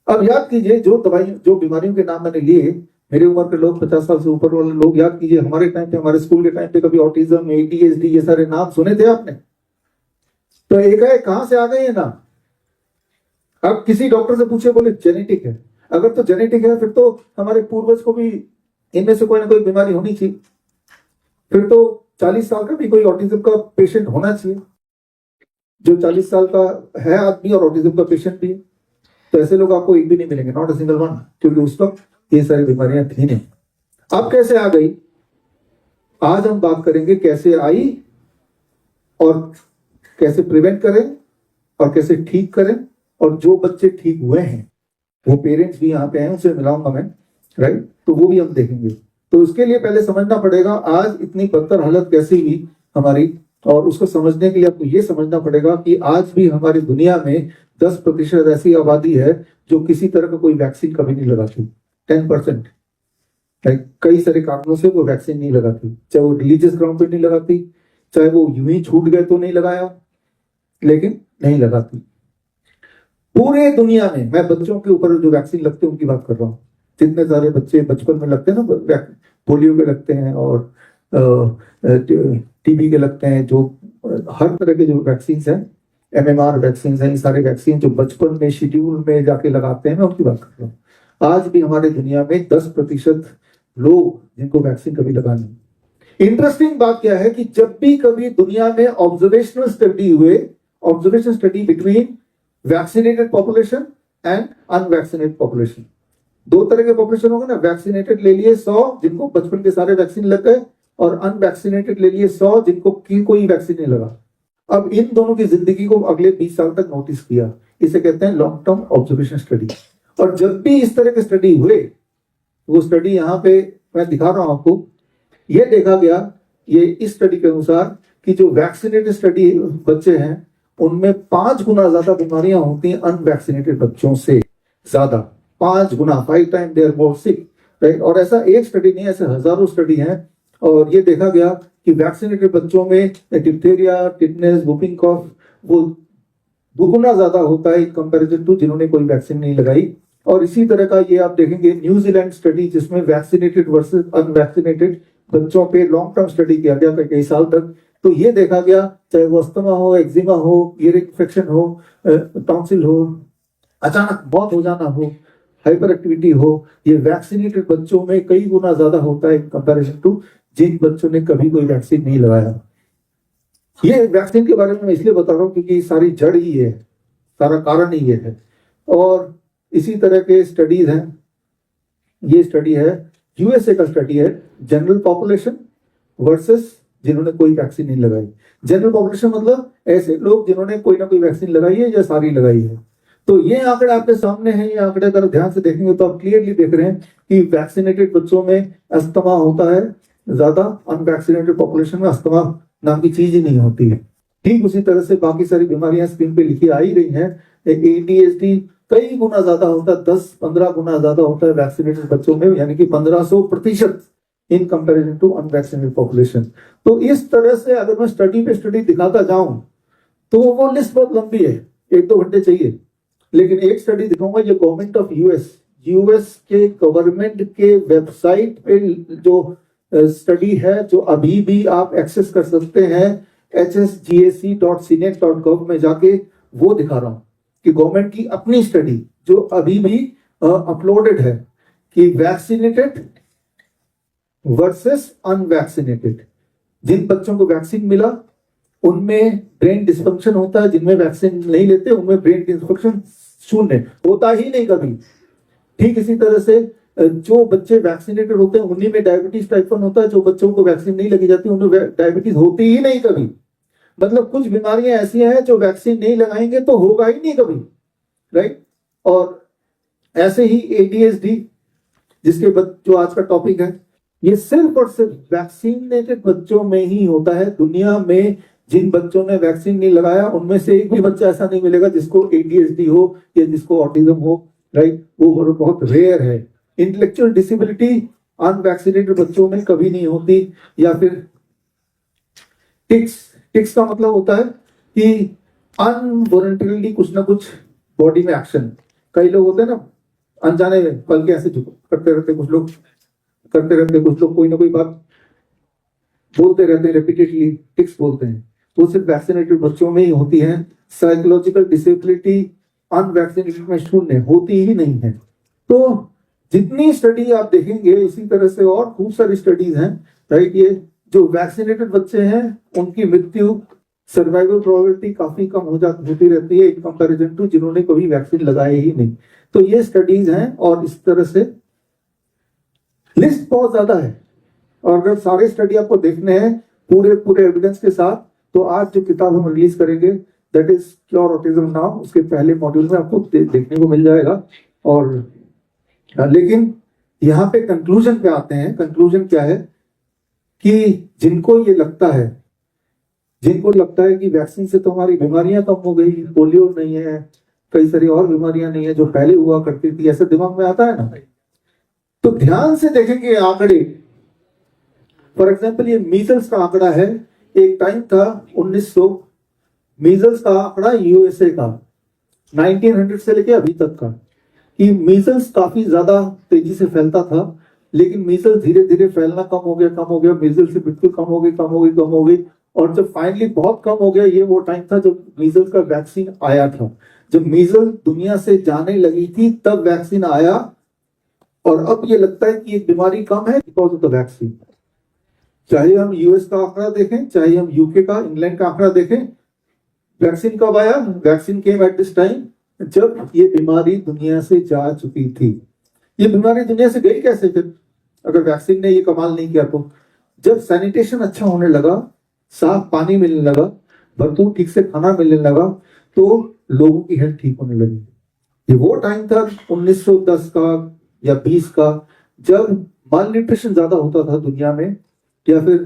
अब याद कीजिए जो जो बीमारियों के नाम मैंने लिए, मेरे उम्र के लोग, 50 साल से ऊपर वाले लोग, याद कीजिए हमारे टाइम पे, हमारे स्कूल के टाइम पे कभी ऑटिज्म, ADHD ये सारे नाम सुने थे आपने? तो एक है, कहां से आ गए ये नाम? अब किसी डॉक्टर से पूछे, बोले जेनेटिक है। अगर तो जेनेटिक है फिर तो हमारे पूर्वज को भी इनमें से कोई ना कोई बीमारी होनी चाहिए, फिर तो 40 साल का भी कोई ऑटिज्म का पेशेंट होना चाहिए, जो 40 साल का है आदमी और ऑटिज्म का पेशेंट भी है। तो ऐसे लोग आपको एक भी नहीं मिलेंगे, नॉट अ सिंगल वन, क्योंकि उस वक्त ये सारी बीमारियां थी नहीं। अब कैसे आ गई? आज हम बात करेंगे कैसे आई और कैसे प्रिवेंट करें और कैसे ठीक करें, और जो बच्चे ठीक हुए हैं वो पेरेंट्स भी यहाँ पे हैं, उनसे मिलाऊंगा मैं, राइट, तो वो भी हम देखेंगे। तो उसके लिए पहले समझना पड़ेगा आज इतनी बदतर हालत कैसी हुई हमारी, और उसको समझने के लिए आपको ये समझना पड़ेगा कि आज भी हमारी दुनिया में 10% ऐसी आबादी है जो किसी तरह का कोई वैक्सीन कभी नहीं लगाती। 10%, कई सारे कारणों से वो वैक्सीन नहीं लगाती, चाहे वो रिलीजियस ग्राउंड पे नहीं लगाती, चाहे वो यूं ही छूट गए तो नहीं लगाया, लेकिन नहीं लगाती। पूरे दुनिया में, मैं बच्चों के ऊपर जो वैक्सीन लगते हैं उनकी बात कर रहा हूँ, जितने सारे बच्चे बचपन में लगते हैं ना, पोलियो के लगते हैं और टीबी के लगते हैं, जो हर तरह के जो वैक्सीन हैं, MMR वैक्सीन हैं, ये सारे वैक्सीन जो बचपन में शेड्यूल में जाके लगाते हैं, मैं उनकी बात कर रहा हूँ। आज भी हमारे दुनिया में 10% लोग जिनको वैक्सीन कभी लगानी। इंटरेस्टिंग बात क्या है कि जब भी कभी दुनिया में ऑब्जर्वेशनल स्टडी हुए, observation study between vaccinated population and unvaccinated population, दो तरह के पॉपुलेशन होगा ना, वैक्सीनेटेड ले लिए 100 जिनको बचपन के सारे वैक्सीन लग गए, और अनवैक्सीनेटेड ले लिए 100 जिनको कोई वैक्सीन नहीं लगा। अब इन दोनों की जिंदगी को अगले 20 साल तक नोटिस किया, इसे कहते हैं लॉन्ग टर्म ऑब्जर्वेशन स्टडी। और जब भी इस तरह के स्टडी हुए, वो स्टडी यहाँ पे मैं दिखा रहा हूं आपको, ये देखा गया, ये इस स्टडी के अनुसार कि जो वैक्सीनेटेड स्टडी बच्चे हैं उनमें 5 गुना ज्यादा बीमारियां होती हैं अनवैक्सीनेटेड बच्चों से ज्यादा, 5 गुना, 5 time they are more sick, right. और ऐसा एक स्टडी नहीं, ऐसे हजारों स्टडी हैं, और ये देखा गया कि वैक्सीनेटेड बच्चों में डिप्थीरिया, टिटनेस, वुपिंग कॉफ वो दुगुना ज्यादा होता है इन कंपैरिजन टू जिन्होंने कोई वैक्सीन नहीं लगाई। और इसी तरह का ये आप देखेंगे न्यूजीलैंड स्टडी, जिसमें वैक्सीनेटेड वर्सेस अनवैक्सीनेटेड बच्चों पे लॉन्ग टर्म स्टडी किया गया कई साल तक, तो ये देखा गया चाहे वो अस्थमा हो, एक्जिमा हो, ईयर इन्फेक्शन हो, टॉन्सिल हो, अचानक मौत हो जाना हो, हाइपर एक्टिविटी हो, ये वैक्सीनेटेड बच्चों में कई गुना ज्यादा होता है इन कंपैरिजन टू जिन बच्चों ने कभी कोई वैक्सीन नहीं लगाया। ये वैक्सीन के बारे में मैं इसलिए बता रहा हूँ क्योंकि सारी जड़ ही है, सारा कारण ही ये है। और इसी तरह के स्टडीज हैं, ये स्टडी है USA का स्टडी है, जनरल पॉपुलेशन वर्सेस जिन्होंने कोई वैक्सीन नहीं लगाई। जनरल पॉपुलेशन मतलब ऐसे लोग जिन्होंने कोई ना कोई वैक्सीन लगाई है या सारी लगाई है। तो ये आंकड़े आपके सामने हैं, ये आंकड़े अगर ध्यान से देखेंगे तो आप क्लियरली देख रहे हैं कि वैक्सीनेटेड बच्चों में अस्थमा होता है ज्यादा, अनवैक्सीनेटेड पॉपुलेशन में अस्थमा नाम की चीज ही नहीं होती है। ठीक उसी तरह से बाकी सारी बीमारियां स्क्रीन पे लिखी आ ही रही हैं। ADHD कई गुना ज्यादा होता है, 10-15 गुना ज्यादा होता है वैक्सीनेटेड बच्चों में, यानी कि 1500% in comparison to unvaccinated population. तो इस तरह से अगर मैं स्टडी पे स्टडी दिखाता जाऊं तो वो लिस्ट बहुत लंबी है, 1-2 घंटे चाहिए, लेकिन एक स्टडी दिखाऊंगा, ये गवर्नमेंट ऑफ यूएस के गवर्नमेंट के वेबसाइट पे जो स्टडी है, जो अभी भी आप एक्सेस कर सकते हैं, hsgac.cnet.gov में जाके, वो दिखा रहा हूं कि गवर्नमेंट की अपनी स्टडी जो अभी भी अपलोडेड है कि वैक्सीनेटेड वर्सेस अनवैक्सीनेटेड, जिन बच्चों को वैक्सीन मिला उनमें ब्रेन डिस्फंक्शन होता है, जिनमें वैक्सीन नहीं लेते उनमें ब्रेन डिस्फंक्शन शून्य होता ही नहीं कभी। ठीक इसी तरह से जो बच्चे वैक्सीनेटेड होते हैं उन्हीं में डायबिटीज टाइप 1 होता है, जो बच्चों को वैक्सीन नहीं लगी जाती उनमें डायबिटीज होती ही नहीं कभी। मतलब कुछ बीमारियां ऐसी हैं जो वैक्सीन नहीं लगाएंगे तो होगा ही नहीं कभी, राइट। और ऐसे ही ADHD जिसके जो आज का टॉपिक है, ये सिर्फ और सिर्फ वैक्सीनेटेड बच्चों में ही होता है। दुनिया में जिन बच्चों ने वैक्सीन नहीं लगाया उनमें से एक भी बच्चा ऐसा नहीं मिलेगा जिसको ADHD हो या जिसको ऑटिज्म हो, राइट? वो बहुत रेयर है। इंटेलेक्चुअल डिसेबिलिटी अनवैक्सीनेटेड बच्चों में कभी नहीं होती। या फिर टिक्स, टिक्स का मतलब होता है कि अनवॉलंटरीली कुछ ना कुछ बॉडी में एक्शन, कई लोग होते हैं ना अनजाने में पल के ऐसे करते रहते, कुछ लोग करते रहते, कुछ लोग कोई ना कोई बात बोलते रहते हैं रिपीटेडली, टिक्स बोलते हैं। वो सिर्फ वैक्सीनेटेड बच्चों में ही होती है। साइकोलॉजिकल डिसेबिलिटी अनवैक्सीनेटेड में शून्य, होती ही नहीं है। तो जितनी स्टडी आप देखेंगे इसी तरह से और खूब सारी स्टडीज हैं, राइट? ये जो वैक्सीनेटेड बच्चे हैं उनकी मृत्यु सर्वाइवल प्रोबेबिलिटी काफी कम होती रहती है इन कंपैरिजन टू जिन्होंने कभी वैक्सीन लगाए ही नहीं। तो ये स्टडीज हैं और इस तरह से लिस्ट बहुत ज्यादा है। और अगर सारे स्टडी आपको देखने हैं पूरे एविडेंस के साथ, तो आज जो किताब हम रिलीज करेंगे that is cure autism now, उसके पहले मॉड्यूल में आपको देखने को मिल जाएगा। और लेकिन यहाँ पे कंक्लूजन पे आते हैं। कंक्लूजन क्या है कि जिनको लगता है कि वैक्सीन से तो हमारी बीमारियां कम हो गई, पोलियो नहीं है, कई सारी और बीमारियां नहीं है जो पहले हुआ करती थी, ऐसा दिमाग में आता है ना, तो ध्यान से देखेंगे आंकड़े। फॉर एग्जाम्पल ये मीजल्स का आंकड़ा है। एक टाइम था 1900, मीजल्स का आंकड़ा USA का 1900 से लेके अभी तक का, कि मीजल्स काफी ज्यादा तेजी से फैलता था, लेकिन मीजल्स धीरे धीरे फैलना कम हो गया, मीजल्स से बिल्कुल कम हो गई। और जब फाइनली बहुत कम हो गया, ये वो टाइम था जब मीजल्स का वैक्सीन आया था। जब मीजल्स दुनिया से जाने लगी थी तब वैक्सीन आया, और अब ये लगता है कि ये बीमारी कम है बिकॉज ऑफ द वैक्सीन। चाहे हम US का आंकड़ा देखें, चाहे हम UK का, इंग्लैंड का आंकड़ा देखें, वैक्सीन कब आया? Vaccine came at this time जब ये बीमारी दुनिया से जा चुकी थी। ये बीमारी दुनिया से गई कैसे फिर, अगर वैक्सीन ने ये कमाल नहीं किया तो? जब सैनिटेशन अच्छा होने लगा, साफ पानी मिलने लगा, भरपूर ठीक से खाना मिलने लगा, तो लोगों की हेल्थ ठीक होने लगी। ये वो टाइम था 1910 का या 20 का, जब माल न्यूट्रिशन ज्यादा होता था दुनिया में, या फिर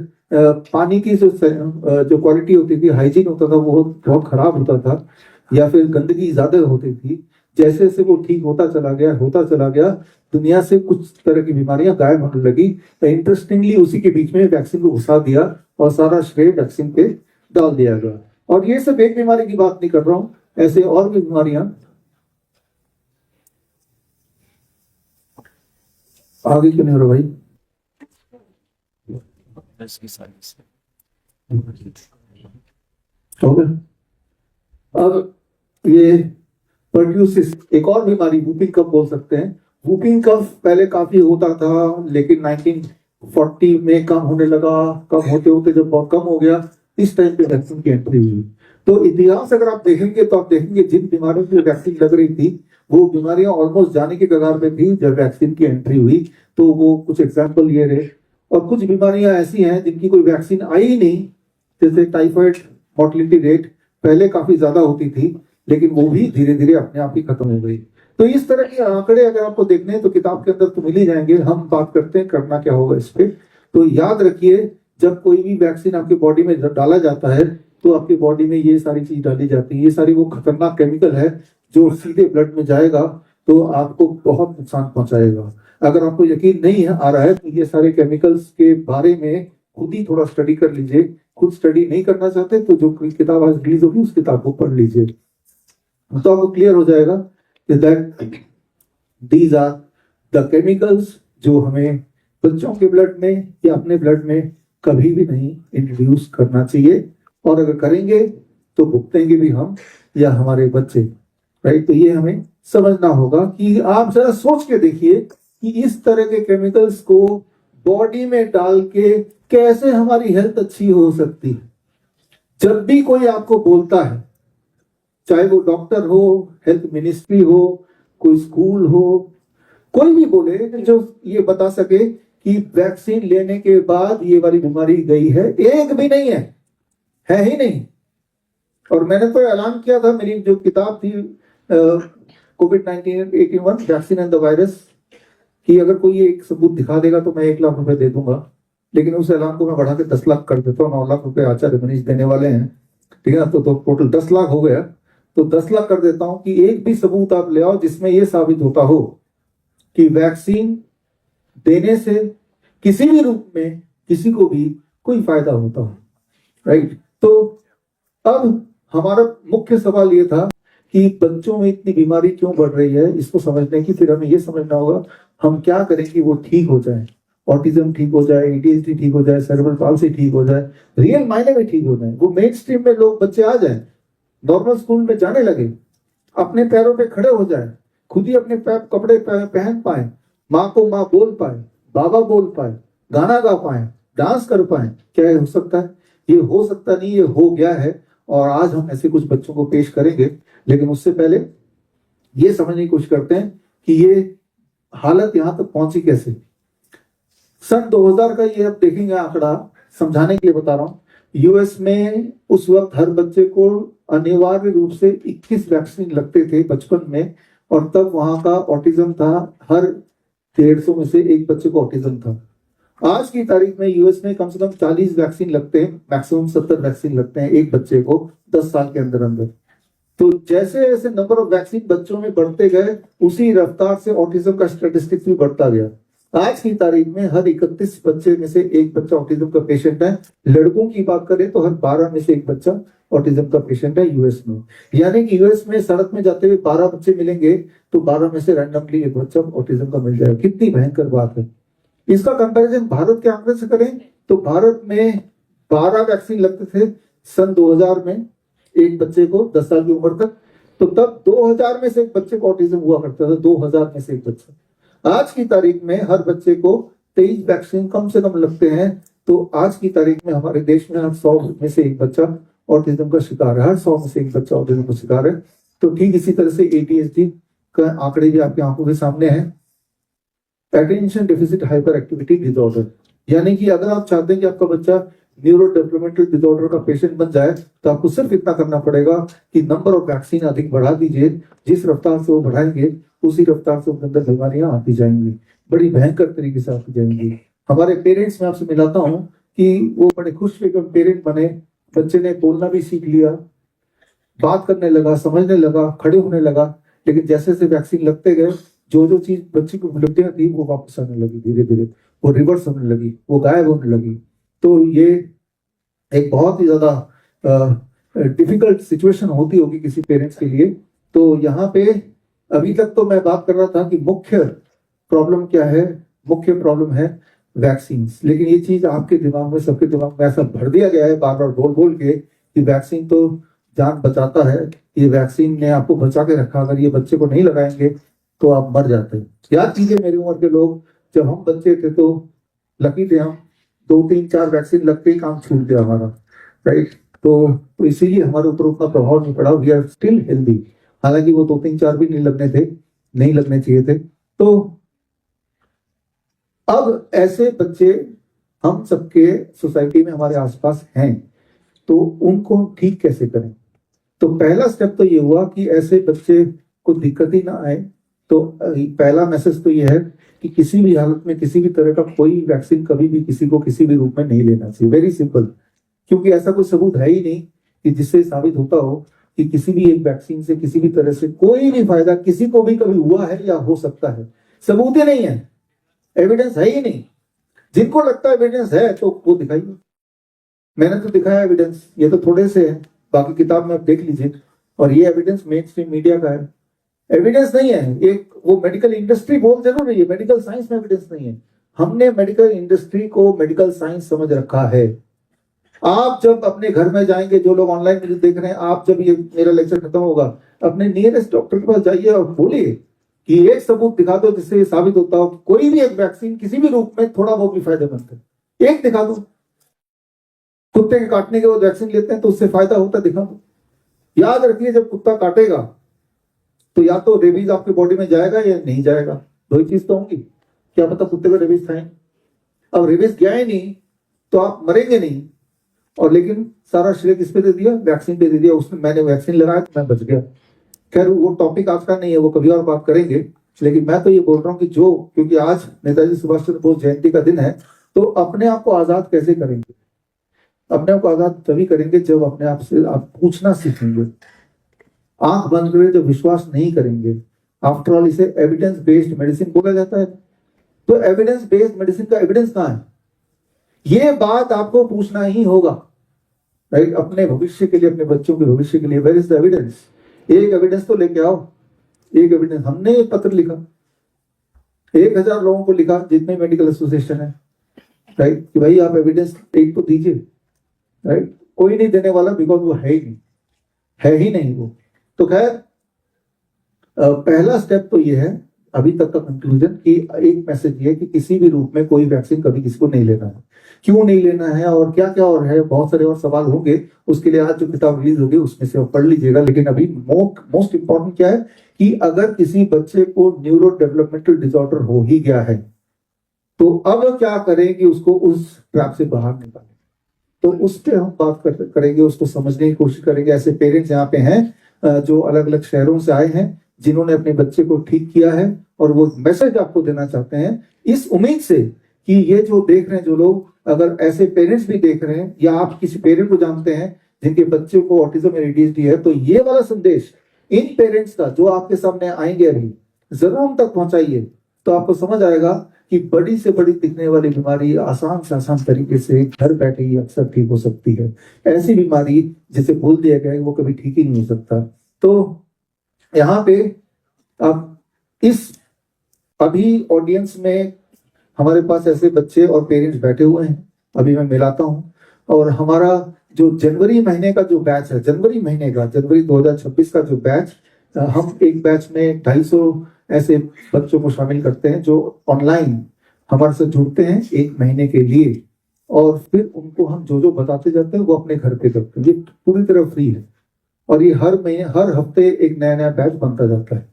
पानी की जो क्वालिटी होती थी, हाइजीन होता था, वो बहुत खराब होता था, या फिर गंदगी ज्यादा होती थी। जैसे जैसे वो ठीक होता चला गया, दुनिया से कुछ तरह की बीमारियां गायब होने लगी। इंटरेस्टिंगली उसी के बीच में वैक्सीन को घुसा दिया और सारा श्रेय वैक्सीन पे डाल दिया गया। और ये सब एक बीमारी की बात नहीं कर रहा हूँ, ऐसे और भी बीमारियां आगे क्यों नहीं हो रहा भाई? अब ये पर्ट्यूसिस, एक और बीमारी, वूपिंग कफ बोल सकते हैं। वूपिंग कफ पहले काफी होता था, लेकिन 1940 में कम होने लगा। कम होते होते जब बहुत कम हो गया, इस टाइम पे वैक्सीन की एंट्री हुई। तो इतिहास अगर आप देखेंगे तो आप देखेंगे जिन बीमारियों की वैक्सीन लग रही थी वो बीमारियां ऑलमोस्ट जाने के कगार पे थी जब वैक्सीन की एंट्री हुई। तो वो कुछ एग्जाम्पल ये रहे। और कुछ बीमारियां ऐसी हैं जिनकी कोई वैक्सीन आई ही नहीं, जैसे टाइफाइड मोर्टेलिटी रेट पहले काफी ज्यादा होती थी, लेकिन वो भी धीरे धीरे अपने आप ही खत्म हो गई। तो इस तरह के आंकड़े अगर आपको देखने हैं तो किताब के अंदर तो मिल ही जाएंगे। हम बात करते हैं करना क्या होगा इस पे। तो याद रखिए, जब कोई भी वैक्सीन आपकी बॉडी में डाला जाता है तो आपकी बॉडी में ये सारी चीज डाली जाती है। ये सारी वो खतरनाक केमिकल है जो सीधे ब्लड में जाएगा तो आपको बहुत नुकसान पहुंचाएगा। अगर आपको यकीन नहीं आ रहा है तो ये सारे केमिकल्स के बारे में खुद ही थोड़ा स्टडी कर लीजिए। खुद स्टडी नहीं करना चाहते तो जो किताब आज रिलीज होगी उस किताब को पढ़ लीजिए, तो आपको क्लियर हो जाएगा कि that these are the chemicals जो हमें बच्चों के ब्लड में या अपने ब्लड में कभी भी नहीं इंट्रोड्यूस करना चाहिए, और अगर करेंगे तो भुगतेंगे भी हम या हमारे बच्चे, राइट। तो ये हमें समझना होगा कि आप जरा सोच के देखिए कि इस तरह के केमिकल्स को बॉडी में डाल के कैसे हमारी हेल्थ अच्छी हो सकती है। जब भी कोई आपको बोलता है, चाहे वो डॉक्टर हो, हेल्थ मिनिस्ट्री हो, कोई स्कूल हो, कोई भी बोले जो ये बता सके कि वैक्सीन लेने के बाद ये वाली बीमारी गई है, एक भी नहीं है ही नहीं। और मैंने तो ऐलान किया था, मेरी जो किताब थी कोविड-19 वैक्सीन एंड द वायरस, कि अगर कोई एक सबूत दिखा देगा तो मैं 1 लाख रुपए दे दूंगा। लेकिन उस ऐलान को मैं बढ़ा के 10 लाख कर देता हूँ। 9 लाख रुपए आचार्य मनीष देने वाले हैं, ठीक है, तो टोटल 10 लाख हो गया। तो 10 लाख कर देता हूं कि एक भी सबूत आप ले आओ जिसमें यह साबित होता हो कि वैक्सीन देने से किसी भी रूप में किसी को भी कोई फायदा होता हो, राइट। तो अब हमारा मुख्य सवाल ये था कि बच्चों में इतनी बीमारी क्यों बढ़ रही है, इसको समझने की, फिर हमें ये समझना होगा हम क्या करें कि वो ठीक हो जाए, ऑटिज्म ठीक हो जाए, एडीएचडी ठीक हो जाए, सेरेब्रल पाल्सी ठीक हो जाए, रियल मायने में ठीक हो जाए, वो मेन स्ट्रीम में लोग बच्चे आ जाए, नॉर्मल स्कूल में जाने लगे, अपने पैरों पे खड़े हो जाए, खुद ही अपने कपड़े पहन पाए, माँ को माँ बोल पाए, बाबा बोल पाए, गाना गा पाए, डांस कर पाए। क्या ये हो सकता है? ये हो सकता नहीं, ये हो गया है। और आज हम ऐसे कुछ बच्चों को पेश करेंगे, लेकिन उससे पहले ये समझने की कोशिश करते हैं कि ये हालत यहां तक पहुंची कैसे। सन 2000 का ये अब देखेंगे आंकड़ा, समझाने के लिए बता रहा हूं। यूएस में उस वक्त हर बच्चे को अनिवार्य रूप से 21 वैक्सीन लगते थे बचपन में, और तब वहां का ऑटिज्म था, हर 150 में से एक बच्चे को ऑटिज्म था। आज की तारीख में यूएस में कम से कम 40 वैक्सीन लगते हैं, मैक्सिमम 70 वैक्सीन लगते हैं एक बच्चे को 10 साल के अंदर अंदर। तो जैसे जैसे नंबर ऑफ वैक्सीन बच्चों में बढ़ते गए, उसी रफ्तार से ऑटिज्म का स्टैटिस्टिक्स भी बढ़ता गया। आज की तारीख में हर 31 बच्चे में से एक बच्चा ऑटिज्म का पेशेंट है। लड़कों की बात करें तो हर 12 में से एक बच्चा ऑटिज्म का पेशेंट है यूएस में। यानी कि यूएस में सड़क में जाते हुए 12 बच्चे मिलेंगे तो 12 में से रैंडमली एक बच्चा ऑटिज्म का मिल जाएगा। कितनी भयंकर बात है। इसका कंपैरिजन भारत के आंकड़े से करें तो भारत में 12 वैक्सीन लगते थे सन 2000 में एक बच्चे को 10 साल की उम्र तक। तो तब 2000 में से एक बच्चे को ऑटिज्म हुआ करता था, 2000 में से एक बच्चा। आज की तारीख में हर बच्चे को 23 वैक्सीन कम से कम लगते हैं। तो आज की तारीख में हमारे देश में हर 100 में से एक बच्चा ऑटिज्म का शिकार है, हर 100 में से एक बच्चा ऑटिज्म का शिकार है। तो ठीक इसी तरह से एडीएचडी का आंकड़े भी आपकी आंखों के सामने है, attention deficit hyperactivity disorder. यानी कि अगर आप चाहते हैं कि आपका बच्चा न्यूरो डेवलपमेंटल डिसऑर्डर का पेशेंट बन जाए तो आपको सिर्फ इतना करना पड़ेगा कि नंबर ऑफ वैक्सीन अधिक बढ़ा दीजिए। जिस रफ्तार से वो बढ़ाएंगे उसी रफ्तार से उनके अंदर बीमारियां आती जाएंगी, बड़ी भयंकर तरीके से आती जाएंगी। हमारे पेरेंट्स में आपसे मिलाता हूँ कि वो बड़े खुश हुए पेरेंट बने, बच्चे ने बोलना भी सीख लिया, बात करने लगा, समझने लगा, खड़े होने लगा। लेकिन जैसे जैसे वैक्सीन लगते गए जो जो चीज बच्चे को उपलब्धियां थी वो वापस आने लगी, धीरे धीरे वो रिवर्स होने लगी, वो गायब होने लगी। तो ये एक बहुत ही ज्यादा डिफिकल्ट सिचुएशन होती होगी किसी पेरेंट्स के लिए। तो यहाँ पे अभी तक तो मैं बात कर रहा था कि मुख्य प्रॉब्लम क्या है। मुख्य प्रॉब्लम है वैक्सीन। लेकिन ये चीज आपके दिमाग में, सबके दिमाग में ऐसा भर दिया गया है बार बार बोल बोल के कि वैक्सीन तो जान बचाता है, ये वैक्सीन ने आपको बचा के रखा, अगर ये बच्चे को नहीं लगाएंगे तो आप मर जाते हैं। याद कीजिए मेरी उम्र के लोग, जब हम बच्चे थे तो लकी थे हम, 2 3 4 वैक्सीन लगते ही काम छूट गया हमारा, राइट। तो इसीलिए हमारे ऊपर उतना प्रभाव नहीं पड़ा, वी आर स्टिल हेल्दी। हालांकि वो 2 3 4 भी नहीं लगने थे, नहीं लगने चाहिए थे। तो अब ऐसे बच्चे हम सबके सोसाइटी में हमारे आसपास हैं, तो उनको ठीक कैसे करें। तो पहला स्टेप तो ये हुआ कि ऐसे बच्चे को दिक्कत ही ना आए। तो पहला मैसेज तो ये है कि किसी भी हालत में किसी भी तरह का कोई वैक्सीन कभी भी किसी को किसी भी रूप में नहीं लेना चाहिए। वेरी सिंपल, क्योंकि ऐसा कोई सबूत है ही नहीं कि जिससे साबित होता हो कि किसी भी एक वैक्सीन से किसी भी तरह से कोई भी फायदा किसी को भी कभी हुआ है या हो सकता है। सबूत ही नहीं है, एविडेंस है ही नहीं। जिनको लगता है एविडेंस है तो वो दिखाइए। मैंने तो दिखाया एविडेंस, ये तो थोड़े से है, बाकी किताब में आप देख लीजिए। और ये एविडेंस मेन स्ट्रीम मीडिया का है, एविडेंस नहीं है। एक वो मेडिकल इंडस्ट्री बोल जरूर रही है, मेडिकल साइंस में एविडेंस नहीं है। हमने मेडिकल इंडस्ट्री को मेडिकल साइंस समझ रखा है। आप जब अपने घर में जाएंगे, जो लोग ऑनलाइन मुझे देख रहे हैं, आप जब ये मेरा लेक्चर खत्म होगा अपने नियरेस्ट डॉक्टर के पास जाइए और बोलिए कि एक सबूत दिखा दो जिससे ये साबित होता हो कि कोई भी एक वैक्सीन किसी भी रूप में थोड़ा बहुत भी फायदेमंद है। एक दिखा दो। कुत्ते के काटने के बाद वैक्सीन लेते हैं तो उससे फायदा होता है, दिखा दो। याद रखिए, जब कुत्ता काटेगा तो या तो रेबीज आपके बॉडी में जाएगा या नहीं जाएगा, दो ही चीज तो होंगी। क्या पता कुत्ते को रेबीज था। अब रेबीज गया ही नहीं तो आप मरेंगे नहीं। और लेकिन सारा श्रेय किस पे दे दिया? वैक्सीन पे दे दिया। उसने, मैंने वैक्सीन लगाया तो मैं बच गया। खैर वो टॉपिक आज का नहीं है, वो कभी और बात करेंगे। लेकिन मैं तो ये बोल रहा हूँ कि जो, क्योंकि आज नेताजी सुभाष चंद्र बोस जयंती का दिन है तो अपने आप को आजाद कैसे करेंगे? अपने आप को आजाद तभी करेंगे जब अपने आप से आप पूछना सीखेंगे, आंख बंद करके जब विश्वास नहीं करेंगे। आफ्टर ऑल इसे एविडेंस बेस्ड मेडिसिन बोला जाता है। तो एविडेंस बेस्ड मेडिसिन का एविडेंस कहाँ है? ये बात आपको पूछना ही होगा, राइट? अपने भविष्य के लिए, अपने बच्चों के भविष्य के लिए, वेयर इज द एविडेंस? एक एविडेंस तो लेके आओ। एक एविडेंस, हमने एक पत्र लिखा, 1000 लोगों को लिखा, जितने मेडिकल एसोसिएशन है, राइट, कि भाई आप एविडेंस एक तो दीजिए, राइट? कोई नहीं देने वाला, बिकॉज वो है ही नहीं, है ही नहीं वो। तो खैर पहला स्टेप तो ये है अभी तक का कंक्लूजन, कि एक मैसेज ये है कि किसी भी रूप में कोई वैक्सीन कभी किसी को नहीं लेना है। क्यों नहीं लेना है और क्या क्या और है, बहुत सारे और सवाल होंगे, उसके लिए आज जो किताब रिलीज होगी उसमें से आप पढ़ लीजिएगा। लेकिन अभी मोस्ट इंपॉर्टेंट क्या है कि अगर किसी बच्चे को न्यूरो डेवलपमेंटल डिसऑर्डर हो ही गया है, तो अब क्या करें कि उसको उस ट्रैप से बाहर निकालें। तो उस पर हम बात करेंगे, उसको समझने की कोशिश करेंगे। ऐसे पेरेंट्स यहाँ पे हैं जो अलग अलग शहरों से आए हैं, जिन्होंने अपने बच्चे को ठीक किया है, और वो मैसेज आपको देना चाहते हैं इस उम्मीद से कि ये जो देख रहे हैं जो लोग, अगर ऐसे पेरेंट्स भी देख रहे हैं या आप किसी पेरेंट को जानते हैं जिनके बच्चे को ऑटिज्म या एडीएचडी है, तो ये वाला संदेश इन पेरेंट्स का जो आपके सामने आएंगे अभी, जरूर उन तक पहुंचाइए। तो आपको समझ आएगा कि बड़ी से बड़ी दिखने वाली बीमारी आसान से आसान तरीके से घर बैठे ही अक्सर ठीक हो सकती है। ऐसी बीमारी जिसे भूल दिया गया है वो कभी ठीक ही नहीं हो सकता। तो यहाँ पे अब इस अभी ऑडियंस में हमारे पास ऐसे बच्चे और पेरेंट्स बैठे हुए हैं, अभी मैं मिलाता हूँ। और हमारा जो जनवरी महीने का जो बैच है, जनवरी 2026 का जो बैच, हम एक बैच में 250 ऐसे बच्चों को शामिल करते हैं जो ऑनलाइन हमारे साथ जुड़ते हैं 1 महीने के लिए, और फिर उनको हम जो जो बताते जाते हैं वो अपने घर पे करते हैं। ये पूरी तरह फ्री है, और ये हर महीने हर हफ्ते एक नया नया बैच बनता जाता है।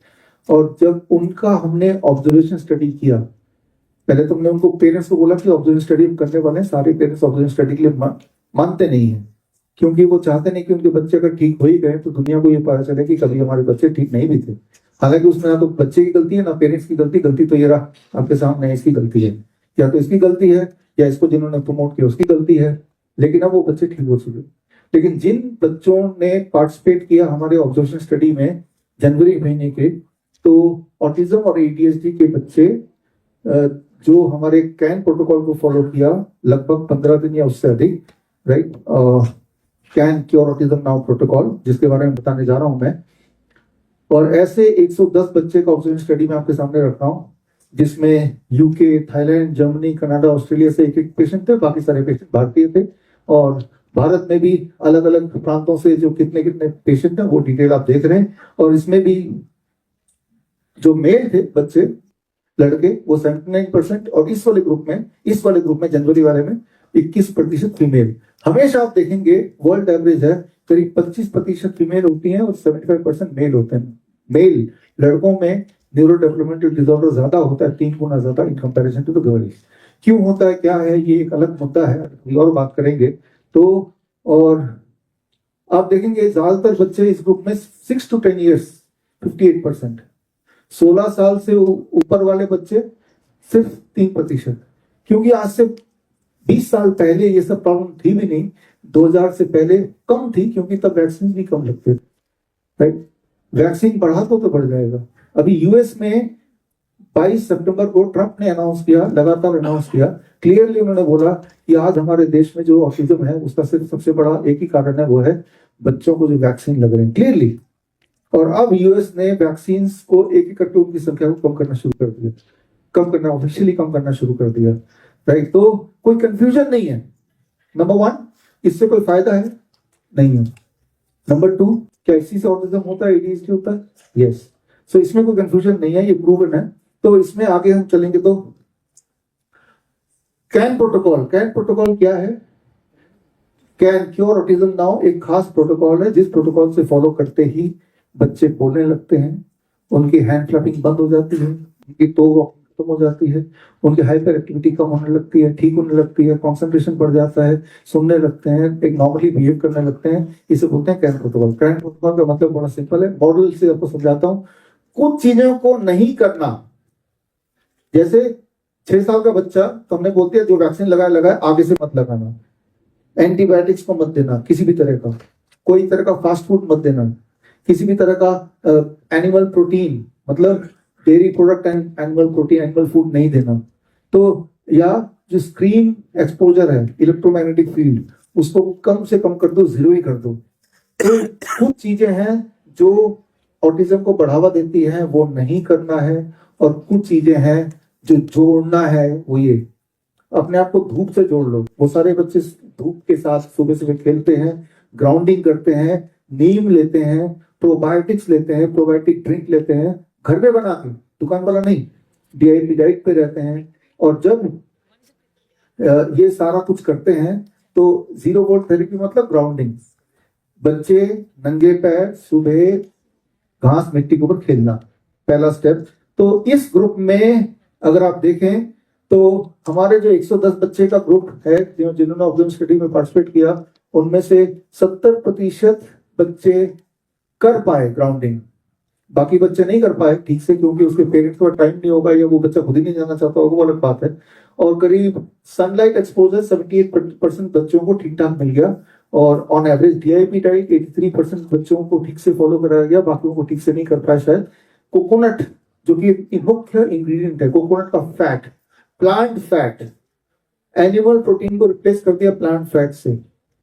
और जब उनका हमने ऑब्जर्वेशन स्टडी किया, पहले तो हमने उनको पेरेंट्स को बोला कि ऑब्जर्वेशन स्टडी करने वाले हैं। सारे पेरेंट्स ऑब्जर्वेशन स्टडी के लिए मानते नहीं है, क्योंकि वो चाहते नहीं कि उनके बच्चे अगर ठीक हो ही गए तो दुनिया को ये पता चले कि कभी हमारे बच्चे ठीक नहीं भी थे। हालांकि उसमें ना तो बच्चे की गलती है ना पेरेंट्स की गलती। गलती तो ये रहा आपके सामने, इसकी गलती है, या तो इसकी गलती है या इसको जिन्होंने प्रमोट किया उसकी गलती है। लेकिन अब वो बच्चे ठीक हो चुके। लेकिन जिन बच्चों ने पार्टिसिपेट किया हमारे ऑब्जर्वेशन स्टडी में जनवरी महीने के, तो ऑटिज्म और एडीएचडी के बच्चे जो हमारे कैन प्रोटोकॉल को फॉलो किया लगभग 15 दिन या उससे अधिक, right, can cure autism now protocol, जिसके बारे में बताने जा रहा हूं मैं। और ऐसे 110 बच्चे का ऑब्जर्वेशन स्टडी में आपके सामने रख रहा हूं, जिसमें UK, Thailand, Germany, Canada, Australia से एक पेशेंट थे, बाकी सारे पेशेंट भारतीय थे। और भारत में भी अलग अलग प्रांतों से जो कितने कितने पेशेंट हैं वो डिटेल आप देख रहे हैं। और इसमें भी जो मेल थे बच्चे, लड़के, वो 79%, और इस वाले ग्रुप में जनवरी वाले में 21% फीमेल। हमेशा आप देखेंगे वर्ल्ड एवरेज है करीब 25% फीमेल होती हैं और 75% मेल होते हैं। मेल लड़कों में न्यूरो डेवलपमेंटल डिसऑर्डर ज्यादा होता है, 3 गुना ज्यादा in comparison to the girls. क्यों होता है, क्या है, ये एक अलग मुद्दा है, और बात करेंगे। तो और आप देखेंगे ज्यादातर बच्चे इस ग्रुप में 6 to 10 ईयर्स 58%, 16 साल से ऊपर वाले बच्चे सिर्फ 3%। क्योंकि आज से 20 साल पहले ये सब प्रॉब्लम थी भी नहीं, 2000 से पहले कम थी, क्योंकि तब वैक्सीन भी कम लगते थे, राइट। वैक्सीन बढ़ा तो बढ़ जाएगा। अभी यूएस में 22 सितंबर को ट्रंप ने अनाउंस किया, लगातार अनाउंस किया, क्लियरली उन्होंने बोला कि आज हमारे देश में जो ऑटिज्म है उसका सिर्फ सबसे बड़ा एक ही कारण है, वो है बच्चों को जो वैक्सीन लग रहे हैं, क्लियरली। और अब यूएस ने वैक्सीन को एक करके उनकी संख्या को कम करना शुरू कर दिया, ऑफिशियली कम करना शुरू कर दिया, राइट। तो कोई कंफ्यूजन नहीं है। नंबर 1, इससे कोई फायदा है नहीं है। नंबर 2, क्या इसी से ऑटिज्म होता है, एडीएचडी होता है? यस। सो इसमें कोई कंफ्यूजन नहीं है, ये प्रूवन है। तो इसमें आगे हम चलेंगे। तो कैन प्रोटोकॉल क्या है? कैन क्योर ऑटिज्म नाउ एक खास प्रोटोकॉल है, जिस प्रोटोकॉल से फॉलो करते ही बच्चे बोलने लगते हैं, उनकी हैंड क्लैपिंग बंद हो जाती है, उनकी तो खत्म हो जाती है, उनकी हाइपर एक्टिविटी कम होने लगती है, ठीक होने लगती है, कंसंट्रेशन बढ़ जाता है, सुनने लगते हैं, एक नॉर्मली बिहेव करने लगते हैं। इसे बोलते हैं कैन प्रोटोकॉल। कैन प्रोटोकॉल का मतलब बड़ा सिंपल है, मॉडल से आपको समझाता हूं। कुछ चीजों को नहीं करना, जैसे 6 साल का बच्चा तो हमने बोलते हैं जो वैक्सीन लगाए आगे से मत लगाना, एंटीबायोटिक्स को मत देना किसी भी तरह का, कोई तरह का फास्ट फूड मत देना, किसी भी तरह का एनिमल प्रोटीन मतलब dairy product and animal protein animal food नहीं देना। तो या जो स्क्रीन एक्सपोजर है इलेक्ट्रोमैग्नेटिक फील्ड उसको कम से कम कर दो, 0 ही कर दो। तो कुछ चीजें हैं जो ऑटिज्म को बढ़ावा देती है वो नहीं करना है, और कुछ चीजें हैं जो जोड़ना है वो ये अपने आप को धूप से जोड़ लो। वो सारे बच्चे धूप के साथ सुबह सुबह खेलते हैं, ग्राउंडिंग करते हैं, नीम लेते हैं, प्रोबायोटिक्स लेते हैं, प्रोबायोटिक ड्रिंक लेते हैं घर पे बना के, दुकान वाला नहीं, डीआईपी डाइट पे रहते हैं। और जब ये सारा कुछ करते हैं तो 0 वोल्ट थेरेपी मतलब ग्राउंडिंग, बच्चे नंगे पैर सुबह घास मिट्टी के ऊपर खेलना, पहला स्टेप। तो इस ग्रुप में अगर आप देखें तो हमारे जो 110 बच्चे का ग्रुप है जिन्होंने ऑब्जर्व स्टडी में पार्टिसिपेट किया, उनमें से 70% बच्चे कर पाए ग्राउंडिंग, बाकी बच्चे नहीं कर पाए ठीक से क्योंकि उसके पेरेंट्स को टाइम नहीं होगा या वो बच्चा खुद ही नहीं जाना चाहता होगा, वो अलग बात है। और करीब सनलाइट एक्सपोजर 78% बच्चों को ठीक ठाक मिल गया, और ऑन एवरेज डीआईपी डाइट 83% बच्चों को ठीक से फॉलो कराया गया, बाकियों को ठीक से नहीं कर पाया शायद। कोकोनट जो कि मुख्य इंग्रेडिएंट है, कोकोनट का fat, plant fat, animal protein को रिप्लेस कर दिया प्लांट फैट से।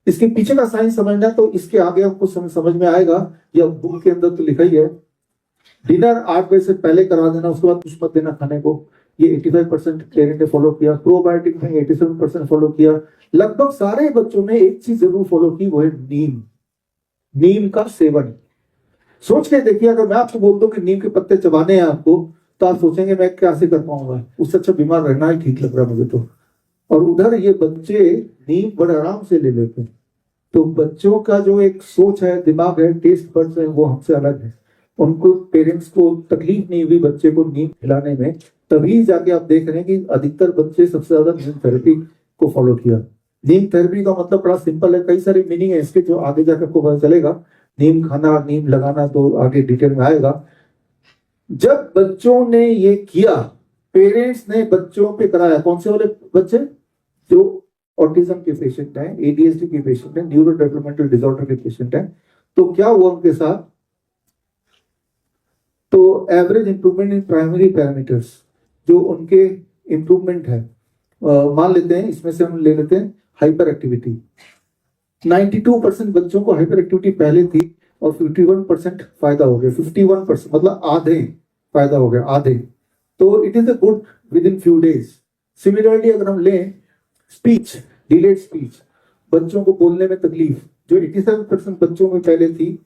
इसके पीछे का साइंस समझना तो इसके आगे आपको समझ में आएगा, या बुक के अंदर तो लिखा ही है। डिनर 8 बजे से पहले करा देना, उसके बाद कुछ मत देना खाने को, ये 85% पेरेंट ने फॉलो किया। प्रोबायोटिक ने 87% फॉलो किया। लगभग सारे बच्चों ने एक चीज जरूर फॉलो की, वो है नीम का सेवन। सोच के देखिए, अगर मैं आपको बोल दूं कि नीम के पत्ते चबाने हैं आपको, तो आप सोचेंगे मैं कैसे कर पाऊंगा, उससे अच्छा बीमार रहना ही ठीक लग रहा है मुझे तो। और उधर ये बच्चे नीम बड़े आराम से ले लेते हैं। तो बच्चों का जो एक सोच है, दिमाग है, टेस्ट बड्स है, वो हमसे अलग है। उनको पेरेंट्स को तकलीफ नहीं हुई बच्चे को नीम खिलाने में, तभी जाके आप देख रहे हैं कि अधिकतर बच्चे सबसे ज्यादा नीम थेरेपी को फॉलो किया। नीम थेरेपी का मतलब बड़ा सिंपल है, कई सारे मीनिंग है इसके जो आगे जाकर आपको पता चलेगा। नीम खाना, नीम लगाना तो आगे डिटेल में आएगा। जब बच्चों ने ये किया, पेरेंट्स ने बच्चों पे कराया, कौन से वाले बच्चे जो ऑटिज्म के पेशेंट हैं, एडीएचडी के पेशेंट हैं, न्यूरो डेवलपमेंटल डिसऑर्डर के पेशेंट हैं, तो क्या हुआ उनके साथ? तो average improvement in primary parameters जो उनके इंप्रूवमेंट है, मान लेते हैं इसमें से हम ले लेते हैं हाइपर एक्टिविटी। 92% बच्चों को हाइपर एक्टिविटी पहले थी और 51% फायदा हो गया। 51% मतलब आधे फायदा हो गया, आधे। तो it is a good with in few days. Similarly अगर हम लें स्पीच, डिलेड स्पीच, बच्चों को बोलने में तकलीफ जो 87% बच्चों में पहले थी,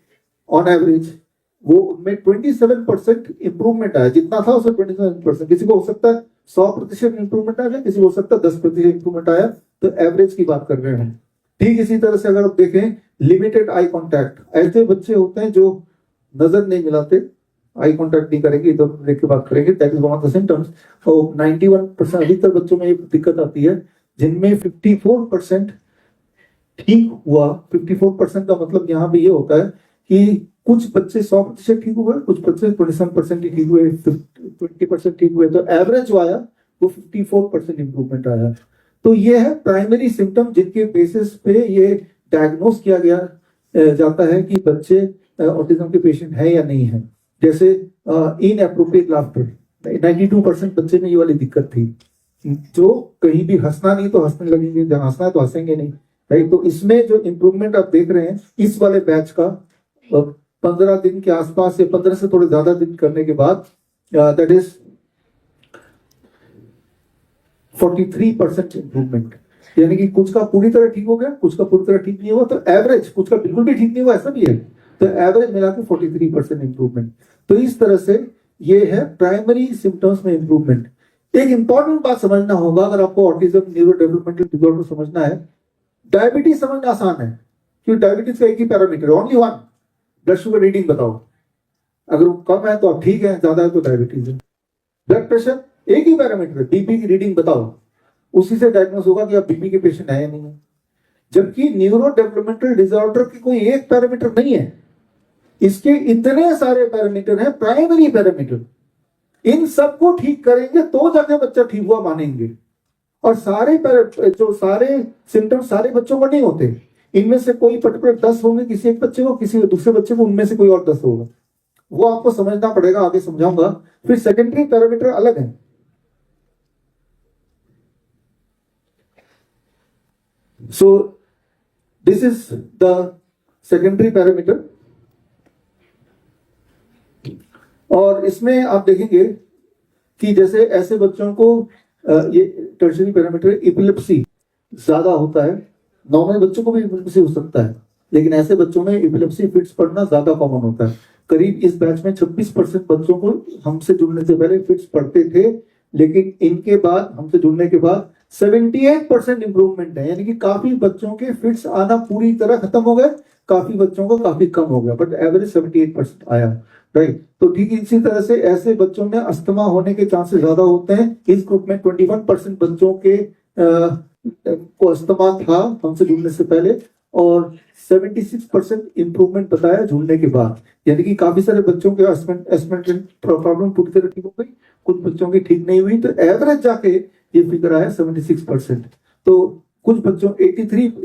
ऑन एवरेज वो उनमें 27% इंप्रूवमेंट आया। जितना था उसमें 27%। किसी को हो सकता है 100% इंप्रूवमेंट आ गया, किसी को हो सकता है 10% इंप्रूवमेंट आया। तो एवरेज की बात कर रहे हैं हम। ठीक इसी तरह से अगर आप देखें लिमिटेड आई कांटेक्ट, ऐसे बच्चे होते हैं जो नजर नहीं मिलाते, आई कांटेक्ट नहीं करेंगे, इधर देख के बात करेंगे, that is one of the symptoms. तो 91% अधिकतर बच्चों में ये दिक्कत आती है, जिनमें 54% ठीक हुआ। 54% का मतलब यहाँ भी ये होता है कि कुछ बच्चे 100% ठीक हुए, कुछ बच्चे 27% ही ठीक हुए, 20% ठीक हुए। तो एवरेज जो आया वो 54% इंप्रूवमेंट आया। तो ये है प्राइमरी सिम्टम जिनके बेसिस पे ये डायग्नोस किया गया जाता है कि बच्चे ऑटिज्म के पेशेंट है या नहीं है। जैसे इनएप्रोप्रिएट लाफ्टर, 92% बच्चे में ये वाली दिक्कत थी, जो कहीं भी हंसना नहीं तो हंसने लगेंगे, जहां हंसना है तो हंसेंगे नहीं, राइट। तो इसमें जो इंप्रूवमेंट आप देख रहे हैं इस वाले बैच का 15 दिन के आसपास या 15 से थोड़े ज्यादा दिन करने के बाद, दैट इज 43% इंप्रूवमेंट। यानी कि कुछ का पूरी तरह ठीक हो गया, कुछ का पूरी तरह ठीक नहीं हुआ, तो एवरेज, कुछ का बिल्कुल भी ठीक नहीं हुआ, ऐसा भी है। तो एवरेज मिला के 43% इंप्रूवमेंट। तो इस तरह से ये है प्राइमरी सिम्टम्स में इंप्रूवमेंट। एक इंपॉर्टेंट बात समझना होगा अगर आपको ऑटिज्म न्यूरो डेवलपमेंटल डिसऑर्डर समझना है। डायबिटीज समझना आसान है क्योंकि डायबिटीज का एक ही parameter, only one, blood sugar reading बताओ। अगर वो कम है तो आप ठीक है, ज्यादा है तो डायबिटीज है। ब्लड प्रेशर एक ही पैरामीटर है, बीपी की रीडिंग बताओ, उसी से डायग्नोस होगा कि आप बीपी के पेशेंट है या नहीं है। जबकि न्यूरो डेवलपमेंटल डिसऑर्डर की कोई एक पैरामीटर नहीं है, इसके इतने सारे पैरामीटर हैं, प्राइमरी पैरामीटर। इन सबको ठीक करेंगे तो जाके बच्चा ठीक हुआ मानेंगे। और जो सारे सिम्टम्स सारे बच्चों को नहीं होते, इनमें से कोई पर्टिकुलर 10 होंगे किसी एक बच्चे को, किसी दूसरे बच्चे को उनमें से कोई और 10 होगा। वो आपको समझना पड़ेगा, आगे समझाऊंगा। फिर सेकेंडरी पैरामीटर अलग है। So this is the secondary parameter. और इसमें आप देखेंगे कि जैसे ऐसे बच्चों को ये टर्शियरी पैरामीटर एपिलेप्सी ज्यादा होता है। नॉर्मल बच्चों को भी एपिलेप्सी हो सकता है, लेकिन ऐसे बच्चों में एपिलेप्सी फिट्स पड़ना ज्यादा कॉमन होता है। करीब इस बैच में 26% बच्चों को हमसे जुड़ने से पहले फिट्स पड़ते थे, लेकिन इनके बाद हमसे जुड़ने के बाद 78% इंप्रूवमेंट है। यानी कि काफी बच्चों के फिट्स आना पूरी तरह खत्म हो गए, काफी बच्चों को काफी कम हो गया, बट एवरेज 78% आया। राइट, तो ठीक इसी तरह से ऐसे बच्चों में अस्थमा होने के चांसेस ज्यादा होते हैं। इस ग्रुप में 21% बच्चों के को अस्थमा था हमसे जुड़ने से पहले, और 76% इंप्रूवमेंट बताया जुड़ने के बाद। यानी कि काफी सारे बच्चों के अस्थमा प्रॉब्लम पूरी तरह ठीक हो गई, कुछ बच्चों की ठीक नहीं हुई, तो एवरेज जाके ये फिगर आया 76%। तो कुछ बच्चों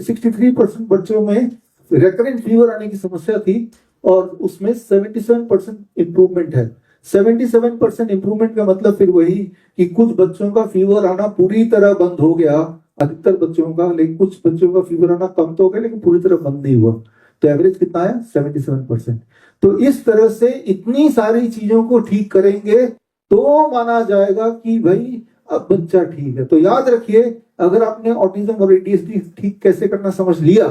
63% बच्चों में रेकरेंट फीवर आने की समस्या थी, और उसमें 77% इंप्रूवमेंट है। 77% इंप्रूवमेंट का मतलब फिर वही कि कुछ बच्चों का फीवर आना पूरी तरह बंद हो गया, अधिकतर बच्चों का, लेकिन कुछ बच्चों का फीवर आना कम तो हो गया लेकिन पूरी तरह बंद नहीं हुआ। तो एवरेज कितना है? 77%। तो इस तरह से इतनी सारी चीजों को ठीक करेंगे तो माना जाएगा कि भाई अब बच्चा ठीक है। तो याद रखिए, अगर आपने ऑटिज्म और एडीएचडी ठीक कैसे करना समझ लिया,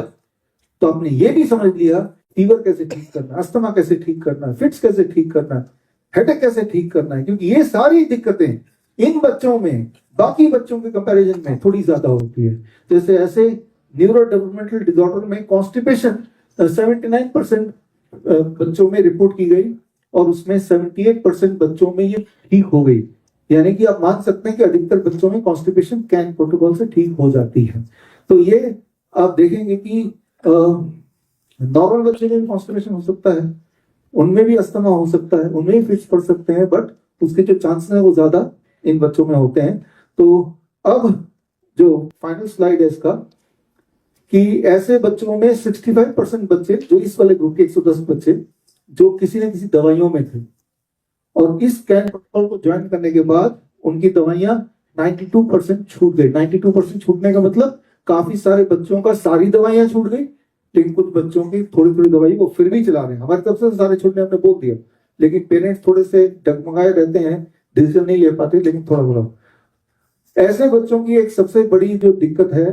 तो आपने ये भी समझ लिया फीवर कैसे ठीक करना है, अस्थमा कैसे ठीक करना है, फिट्स कैसे ठीक करना है, हेडेक कैसे ठीक करना है। क्योंकि ये सारी दिक्कतें इन बच्चों में बाकी बच्चों के कंपैरिजन में थोड़ी ज्यादा होती है। जैसे ऐसे न्यूरो डेवलपमेंटल डिसऑर्डर में कॉन्स्टिपेशन 79% बच्चों में रिपोर्ट की गई, और उसमें 78% बच्चों में ये ठीक हो गई। यानी कि आप मान सकते हैं कि अधिकतर बच्चों में कॉन्स्टिपेशन कैन प्रोटोकॉल से ठीक हो जाती है। तो ये आप देखेंगे कि नॉर्मल बच्चे में भी कॉन्स्टिपेशन हो सकता है, उनमें भी अस्थमा हो सकता है, उनमें भी फिट्स पड़ सकते हैं, बट उसके जो चांसेस हैं वो ज्यादा इन बच्चों में होते हैं। तो अब जो फाइनल स्लाइड है इसका, कि ऐसे बच्चों में 65% बच्चे, जो इस वाले ग्रुप के 110 बच्चे जो किसी न किसी दवाइयों में थे, और इस कैन प्रोटोकॉल को ज्वाइन करने के बाद उनकी दवाइयां 92% छूट गई। 92% छूटने का मतलब काफी सारे बच्चों का सारी दवाइयां छूट गई, लेकिन कुछ बच्चों की थोड़ी थोड़ी दवाई वो फिर भी चला रहे हैं। हमारी तरफ से सारे छूटने हमने बोल दिया, लेकिन पेरेंट्स थोड़े से डगमगाए रहते हैं, डिसीजन नहीं ले पाते, लेकिन थोड़ा थोड़ा। ऐसे बच्चों की एक सबसे बड़ी जो दिक्कत है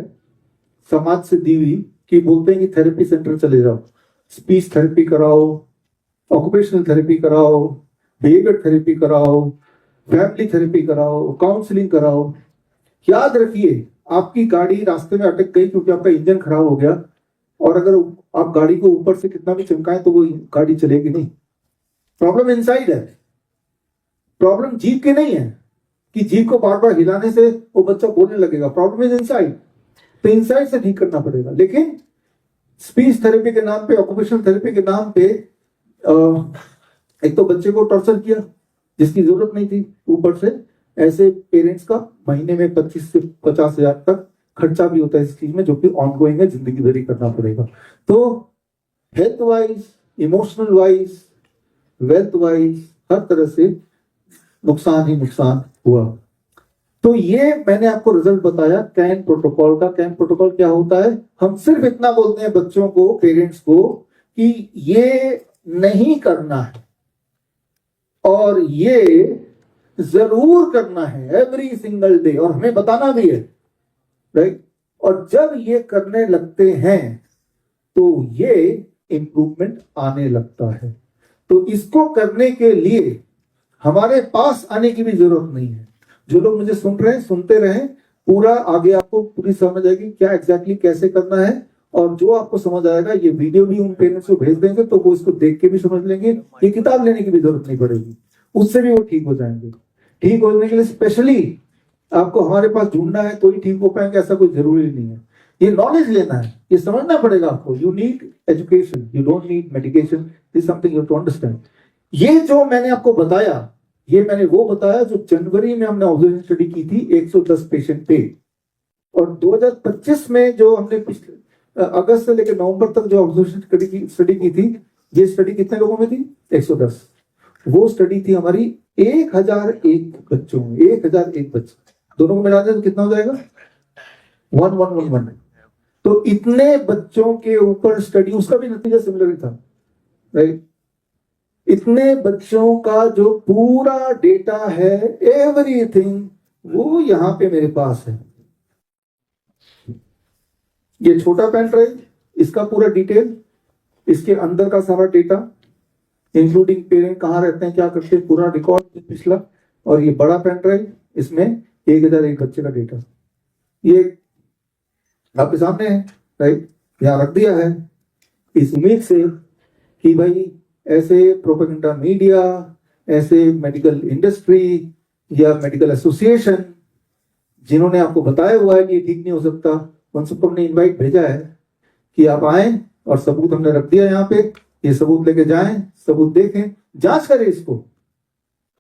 समाज से दी हुई, कि बोलते हैं कि थेरेपी सेंटर चले जाओ, स्पीच थेरेपी कराओ, ऑक्यूपेशनल थेरेपी कराओ, बिहेवियर थेरेपी कराओ, फैमिली थेरेपी कराओ, काउंसलिंग कराओ। याद रखिए, आपकी गाड़ी रास्ते में अटक गई क्योंकि आपका इंजन खराब हो गया, और अगर आप गाड़ी को ऊपर से कितना भी चमकाएं तो वो गाड़ी चलेगी नहीं। प्रॉब्लम इनसाइड है, प्रॉब्लम जीप की नहीं है कि जीप को बार बार हिलाने से वो बच्चा बोलने लगेगा। प्रॉब्लम इज इनसाइड, तो इनसाइड से ठीक करना पड़ेगा। लेकिन स्पीच थेरेपी के नाम पे, ऑक्यूपेशनल थेरेपी के नाम पे एक तो बच्चे को टॉर्चर किया जिसकी जरूरत नहीं थी, ऊपर से ऐसे पेरेंट्स का महीने में 25 से 50 हजार तक खर्चा भी होता है इस चीज में, जो कि ऑनगोइंग है, जिंदगी भर ही करना पड़ेगा। तो health wise, emotional wise, wealth wise, हर तरह से नुकसान ही नुकसान हुआ। तो ये मैंने आपको रिजल्ट बताया कैन प्रोटोकॉल का। कैन प्रोटोकॉल क्या होता है? हम सिर्फ इतना बोलते हैं बच्चों को, पेरेंट्स को, कि ये नहीं करना है और ये जरूर करना है एवरी सिंगल डे, और हमें बताना भी है, राइट। और जब ये करने लगते हैं तो ये इंप्रूवमेंट आने लगता है। तो इसको करने के लिए हमारे पास आने की भी जरूरत नहीं है। जो लोग मुझे सुन रहे हैं, सुनते रहें, पूरा आगे आपको पूरी समझ आएगी क्या एग्जैक्टली कैसे करना है। और जो आपको समझ आएगा, ये वीडियो भी उन पेरेंट्स को भेज देंगे तो वो इसको देख के भी समझ लेंगे। ये किताब लेने की भी जरूरत नहीं पड़ेगी, उससे भी वो ठीक हो जाएंगे। ठीक होने के लिए स्पेशली आपको हमारे पास ढूंढना है तो ही ठीक हो पाएंगे, ऐसा कोई जरूरी नहीं है। ये नॉलेज लेना है, ये समझना पड़ेगा आपको। You need education, you don't need medication, this something you to understand. ये जो मैंने आपको बताया ये मैंने वो बताया जो जनवरी में हमने ऑब्जर्वेशन स्टडी की थी 110 पेशेंट पे, और 2025 में जो हमने पिछले अगस्त से लेकर नवंबर तक जो ऑब्जर्वेशन स्टडी की थी, ये स्टडी कितने लोगों में थी? 110। वो स्टडी थी हमारी 1001 बच्चों में, 1001 बच्चे, दोनों को मिला दें तो कितना हो जाएगा? 1111। तो इतने बच्चों के ऊपर स्टडी, उसका भी नतीजा सिमिलर ही था, राइट? इतने बच्चों का जो पूरा डेटा है, एवरीथिंग, वो यहाँ पे मेरे पास है। ये छोटा पेन ड्राइव, इसका पूरा डिटेल, इसके अंदर का सारा डेटा, इंक्लूडिंग पेरेंट कहाँ रहते हैं, क्या करते हैं, पूरा रिकॉर्ड पिछला। और ये बड़ा पेन ड्राइव, इसमें 1001 बच्चे का डेटा, ये आपके सामने है, राइट? यहाँ रख दिया है इस उम्मीद से कि भाई ऐसे प्रोपेगेंडा मीडिया, ऐसे मेडिकल इंडस्ट्री या मेडिकल एसोसिएशन जिन्होंने आपको बताया हुआ है कि ये ठीक नहीं हो सकता, उन सबको हमने इनवाइट भेजा है कि आप आए, और सबूत हमने रख दिया यहाँ पे, ये सबूत लेके जाएं, सबूत देखें, जांच करें इसको।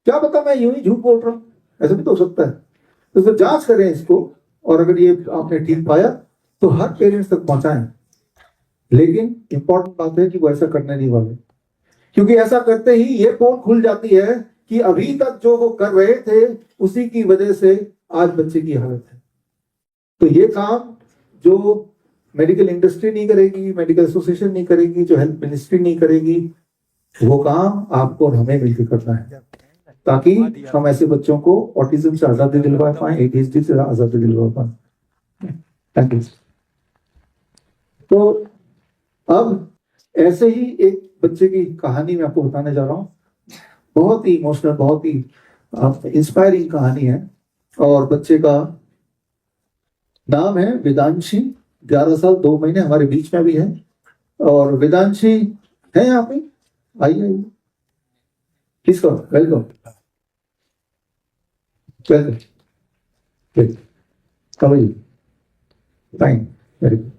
क्या पता मैं यूं ही झूठ बोल रहा हूं, ऐसा भी तो हो सकता है। तो इसको जांच करें इसको, और अगर ये आपने ठीक पाया तो हर पेरेंट्स तक पहुंचाएं। लेकिन इंपॉर्टेंट बात है कि वो ऐसा करने नहीं वाले, क्योंकि ऐसा करते ही ये पोल खुल जाती है कि अभी तक जो वो कर रहे थे उसी की वजह से आज बच्चे की हालत है। तो ये काम जो मेडिकल इंडस्ट्री नहीं करेगी, मेडिकल एसोसिएशन नहीं करेगी, जो हेल्थ मिनिस्ट्री नहीं करेगी, वो काम आपको और हमें मिलकर करना है, ताकि हम ऐसे बच्चों को ऑटिज्म से आजादी दिलवा पाए, ADHD से आजादी दिलवा पाए। Thank you. तो अब ऐसे ही एक बच्चे की कहानी मैं आपको बताने जा रहा हूँ, बहुत ही इमोशनल, बहुत ही इंस्पायरिंग कहानी है। और बच्चे का नाम है वेदांशी, 11 साल 2 महीने, हमारे बीच में भी है। और वेदांशी है यहाँ पे, आइए आइए, प्लीज कम, वेलकम वेलकम, कम आइए, फाइन, वेरी गुड,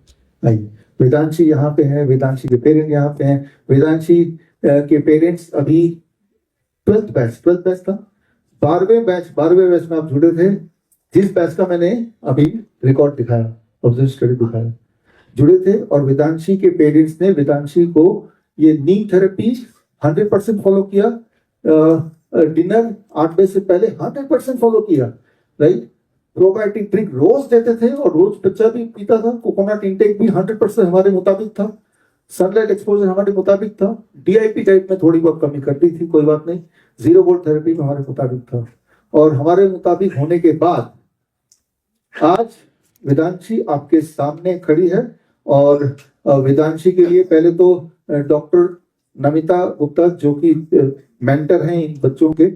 आइए। वेदांशी यहाँ पे है, वेदांशी के पेरेंट्स यहाँ पे हैं। वेदांशी के पेरेंट्स अभी 12th बैच था, 12वें बैच में आप जुड़े थे, जिस बैच का मैंने अभी रिकॉर्ड दिखाया, ऑब्जर्व स्टडी दिखाया, जुड़े थे। और वेदांशी के पेरेंट्स ने वेदांशी को ये नीम थेरेपी 100% फॉलो किया, डिनर 8 बजे से पहले 100% फॉलो किया, राइट? प्रोबायोटिक ड्रिंक रोज देते थे, और रोज बच्चा भी पीता था। कोकोनट इंटेक भी 100% हमारे मुताबिक था, सनलाइट एक्सपोजर हमारे मुताबिक था, DIP टाइप में थोड़ी बहुत कमी कर दी थी, कोई बात नहीं, 0 वोल्ट थेरेपी में हमारे मुताबिक था। और हमारे मुताबिक होने के बाद आज वेदांशी आपके सामने खड़ी है। और वेदांशी के लिए पहले तो डॉक्टर नमिता गुप्ता, जो कि मेंटर हैं इन बच्चों के,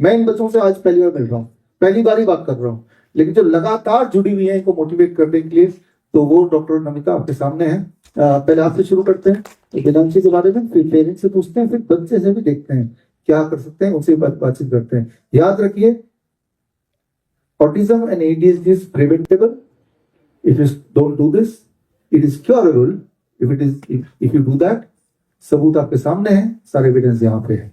मैं इन बच्चों से आज पहली बार मिल रहा हूँ, पहली बार ही बात कर रहा हूँ, लेकिन जो लगातार जुड़ी हुई है इनको मोटिवेट करने के लिए, तो वो डॉक्टर नमिता आपके सामने है। पहले आपसे शुरू करते हैं वेदांशी के बारे में, फिर पेरेंट्स से पूछते हैं, फिर बच्चे से भी देखते हैं क्या कर सकते हैं, उनसे बातचीत करते हैं। याद रखिए, autism and ADHD is preventable if you don't do this, it is curable if you do that। सबूत आपके सामने है, सारे एविडेंस यहाँ पे है।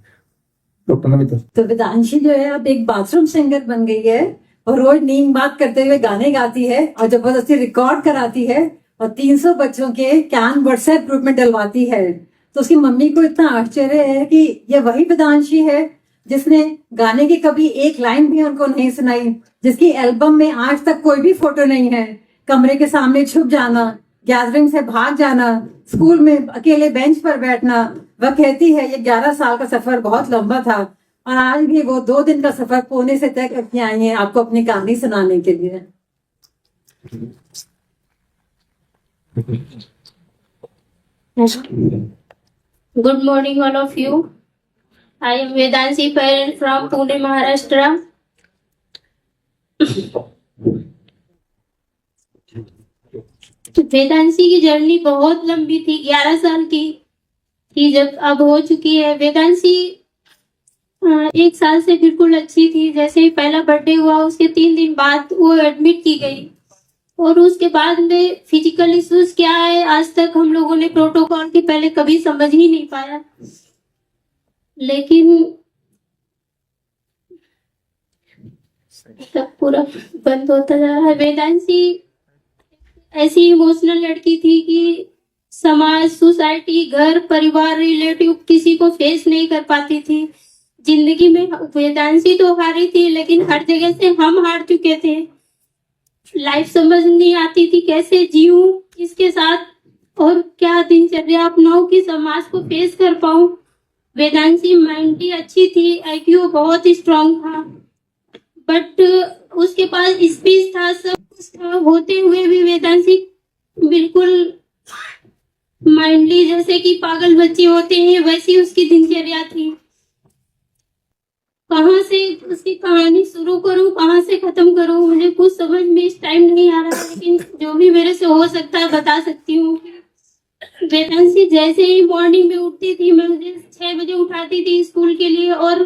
डॉक्टर नमिता। तो वेदांशी जो है अब एक बाथरूम सिंगर बन गई है, और रोज नींद बात करते हुए गाने गाती है, और जबरदस्ती रिकॉर्ड कराती है, और 300 बच्चों के कैन व्हाट्सएप ग्रुप में डलवाती है। तो उसकी मम्मी को इतना आश्चर्य है कि ये वही वेदांशी है जिसने गाने की कभी एक लाइन भी उनको नहीं सुनाई, जिसकी एल्बम में आज तक कोई भी फोटो नहीं है, कमरे के सामने छुप जाना, गैदरिंग से भाग जाना, स्कूल में अकेले बेंच पर बैठना। वह कहती है ये 11 साल का सफर बहुत लंबा था, और आज भी वो 2 दिन का सफर पुणे से तय करके आई है आपको अपनी कहानी सुनाने के लिए। Good morning, all of you. I am Vedanshi, parent from Pune, Maharashtra. Vedanshi की जर्नी बहुत लंबी थी, 11 साल की थी जब, अब हो चुकी है। वेदांशी 1 साल से बिल्कुल अच्छी थी। जैसे ही पहला बर्थडे हुआ उसके 3 दिन बाद वो एडमिट की गई, और उसके बाद में फिजिकल इश्यूज क्या है आज तक हम लोगों ने प्रोटोकॉल के पहले कभी समझ ही नहीं पाया। लेकिन सब पूरा बंद होता जा रहा है। वेदांशी ऐसी इमोशनल लड़की थी कि समाज, सोसाइटी, घर, परिवार, रिलेटिव किसी को फेस नहीं कर पाती थी। जिंदगी में वेदांशी तो हारी थी, लेकिन हर जगह से हम हार चुके थे। लाइफ समझ नहीं आती थी, कैसे जीऊं इसके साथ और क्या दिनचर्या अपनाऊं कि समाज को फेस कर पाऊं। वेदांशी मेंटली अच्छी थी, आईक्यू बहुत स्ट्रांग था, बट उसके पास स्पीच था, सब कुछ था, होते हुए भी वेदांशी बिल्कुल माइंडली, जैसे कि पागल बच्चे होते हैं वैसी उसकी दिनचर्या थी। कहाँ से उसकी कहानी शुरू करूं, कहाँ से खत्म करूं, मुझे कुछ समझ में इस टाइम नहीं आ रहा है, लेकिन जो भी मेरे से हो सकता है बता सकती हूँ। वेदांशी जैसे ही मॉर्निंग में उठती थी, मैं मुझे 6 बजे उठाती थी स्कूल के लिए, और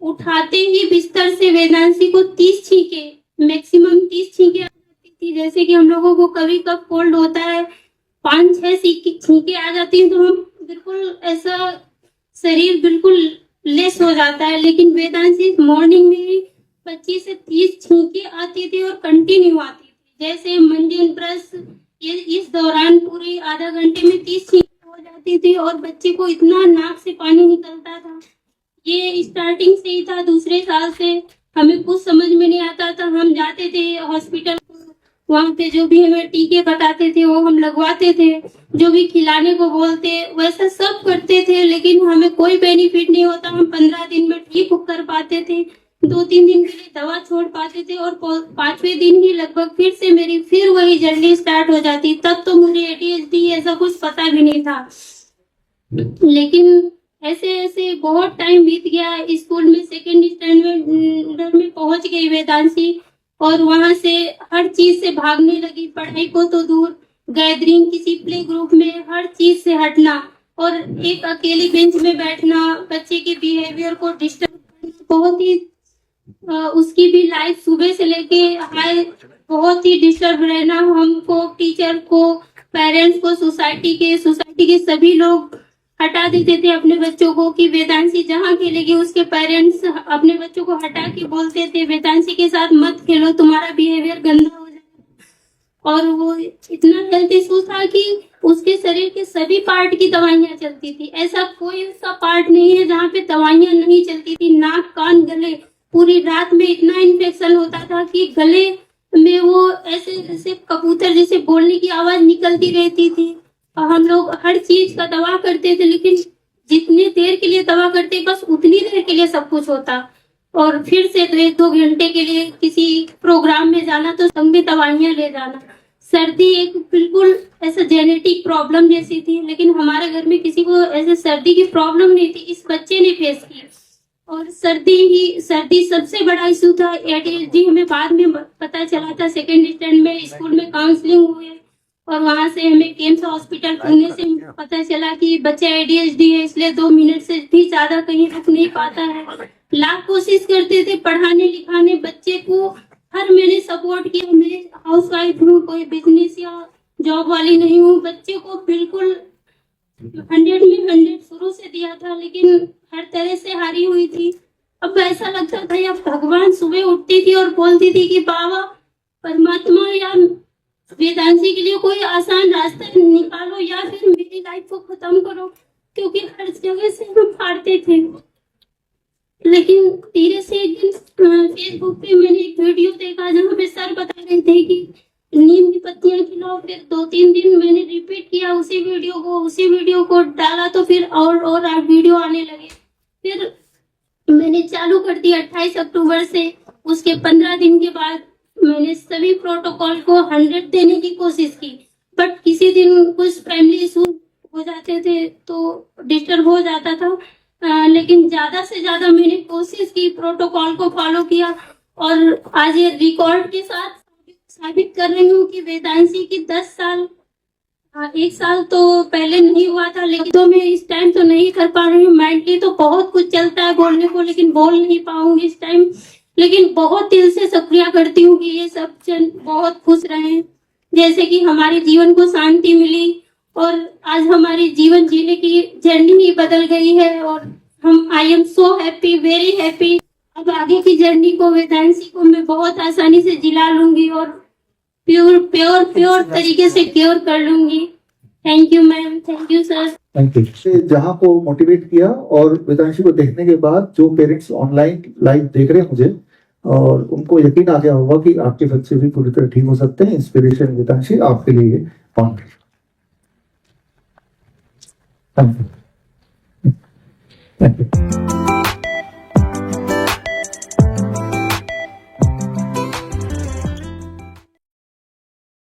उठाते ही बिस्तर से वेदांशी को 30 छींके, मैक्सिमम 30 छींके आ जाती थी। जैसे कि हम लोगों को कभी कब कोल्ड होता है, 5-6 छींके आ जाती है तो हम बिल्कुल ऐसा शरीर बिल्कुल लेस हो जाता है, लेकिन वेदांशी मॉर्निंग में 25 से 30 छींके आती थी और कंटिन्यू आती थी। जैसे मंजन ब्रश, ये इस दौरान पूरे आधा घंटे में 30 छींके हो जाती थी और बच्चे को इतना नाक से पानी निकलता था। ये स्टार्टिंग से ही था, दूसरे साल से हमें कुछ समझ में नहीं आता था। हम जाते थे हॉस्पिटल, वहाँ पे जो भी हमें टीके बताते थे वो हम लगवाते थे, जो भी खिलाने को बोलते वैसा सब करते थे, लेकिन हमें कोई बेनिफिट नहीं होता। हम 15 दिन में ठीक कर पाते थे, 2-3 दिन के लिए दवा छोड़ पाते थे, और 5वें दिन ही लगभग फिर वही जर्नी स्टार्ट हो जाती। तब तो मुझे ADHD ऐसा कुछ पता भी नहीं था, लेकिन ऐसे ऐसे बहुत टाइम बीत गया। स्कूल में 2nd स्टैंडर्ड में पहुंच गई वेदांशी, और वहां से हर चीज से भागने लगी, पढ़ाई को तो दूर, गैदरिंग, किसी प्ले ग्रुप में, हर चीज से हटना, और एक अकेली बेंच में बैठना, बच्चे के बिहेवियर को डिस्टर्ब करना, बहुत ही उसकी भी लाइफ सुबह से लेके हाई बहुत ही डिस्टर्ब रहना। हमको, टीचर को, पेरेंट्स को, सोसाइटी के सभी लोग हटा देते थे अपने बच्चों को कि वेदांशी जहाँ खेलेगी उसके पेरेंट्स अपने बच्चों को हटा के बोलते थे वेदांशी के साथ मत खेलो, तुम्हारा बिहेवियर गंदा हो जाएगा। और वो इतना हेल्थ इशू था कि उसके शरीर के सभी पार्ट की दवाइयां चलती थी। ऐसा कोई उसका पार्ट नहीं है जहाँ पे दवाइयां नहीं चलती थी। नाक, कान, गले, पूरी रात में इतना इन्फेक्शन होता था कि गले में वो ऐसे जैसे कबूतर जैसे बोलने की आवाज निकलती रहती थी। और हम लोग हर चीज का दवा करते थे, लेकिन जितनी देर के लिए दवा करते बस उतनी देर के लिए सब कुछ होता, और फिर से 1-2 घंटे के लिए किसी प्रोग्राम में जाना तो संग में दवाइयां ले जाना। सर्दी एक बिल्कुल ऐसा जेनेटिक प्रॉब्लम जैसी थी, लेकिन हमारे घर में किसी को ऐसे सर्दी की प्रॉब्लम नहीं थी, इस बच्चे ने फेस की। और सर्दी सबसे बड़ा इशू था। ADHD हमें बाद में पता चला था, 2nd स्टैंडर्ड में स्कूल में काउंसलिंग हुई, और वहां से हमें केम्स हॉस्पिटल पुणे से पता चला कि बच्चा ADHD है, इसलिए 2 मिनट से भी ज्यादा कहीं रुक नहीं पाता है। लाख कोशिश करते थे पढ़ाने लिखाने, बच्चे को हर महीने सपोर्ट किया। मैं हाउस वाइफ हूँ, कोई बिजनेस या जॉब वाली नहीं हूँ। बच्चे को बिल्कुल 100 में 100 शुरू से दिया था, लेकिन हर तरह से हारी हुई थी। अब ऐसा लगता था या भगवान सुबह उठती थी और बोलती थी कि बाबा परमात्मा या वेदांशी के लिए कोई आसान रास्ता निकालो, या फिर मेरी लाइफ को खत्म करो, क्योंकि हर जगह से हम हारते थे। लेकिन धीरे से एक दिन फेसबुक पे मैंने एक वीडियो देखा जहाँ पे सर बता रहे थे कि नीम की पत्तियां खिलाओ। फिर 2-3 दिन मैंने रिपीट किया उसी वीडियो को डाला, तो फिर और वीडियो आने लगे। फिर मैंने चालू कर दिया 28 अक्टूबर से। उसके 15 दिन के बाद मैंने सभी प्रोटोकॉल को 100 देने की कोशिश की, बट किसी दिन कुछ फैमिली इशू हो जाते थे तो डिस्टर्ब हो जाता था। लेकिन ज्यादा से ज्यादा मैंने कोशिश की, प्रोटोकॉल को फॉलो किया, और आज ये रिकॉर्ड के साथ साबित कर रही हूँ कि वेदांशी की 10 साल, 1 साल तो पहले नहीं हुआ था, लेकिन तो मैं इस टाइम तो नहीं कर पा रही हूँ। मेंटली तो बहुत कुछ चलता है बोलने को, लेकिन बोल नहीं पाऊंगी इस टाइम। लेकिन बहुत दिल से शुक्रिया करती हूँ कि ये सब जन बहुत खुश रहे, जैसे कि हमारे जीवन को शांति मिली, और आज हमारी जीवन जीने की जर्नी ही बदल गई है। और हम I am so happy, very happy. अब आगे की जर्नी को वेदांशी को मैं बहुत आसानी से जिला लूंगी और प्योर प्योर प्योर तरीके से क्योर कर लूंगी। Thank you ma'am, thank you sir. Thank you. जहाँ को मोटिवेट किया और वेदांशी को देखने के बाद जो पेरेंट्स ऑनलाइन लाइव देख रहे हैं मुझे, और उनको यकीन आ गया होगा कि आपके बच्चे भी पूरी तरह ठीक हो सकते हैं। इंस्पिरेशन वेदांशी आपके लिए ऑन। Thank you.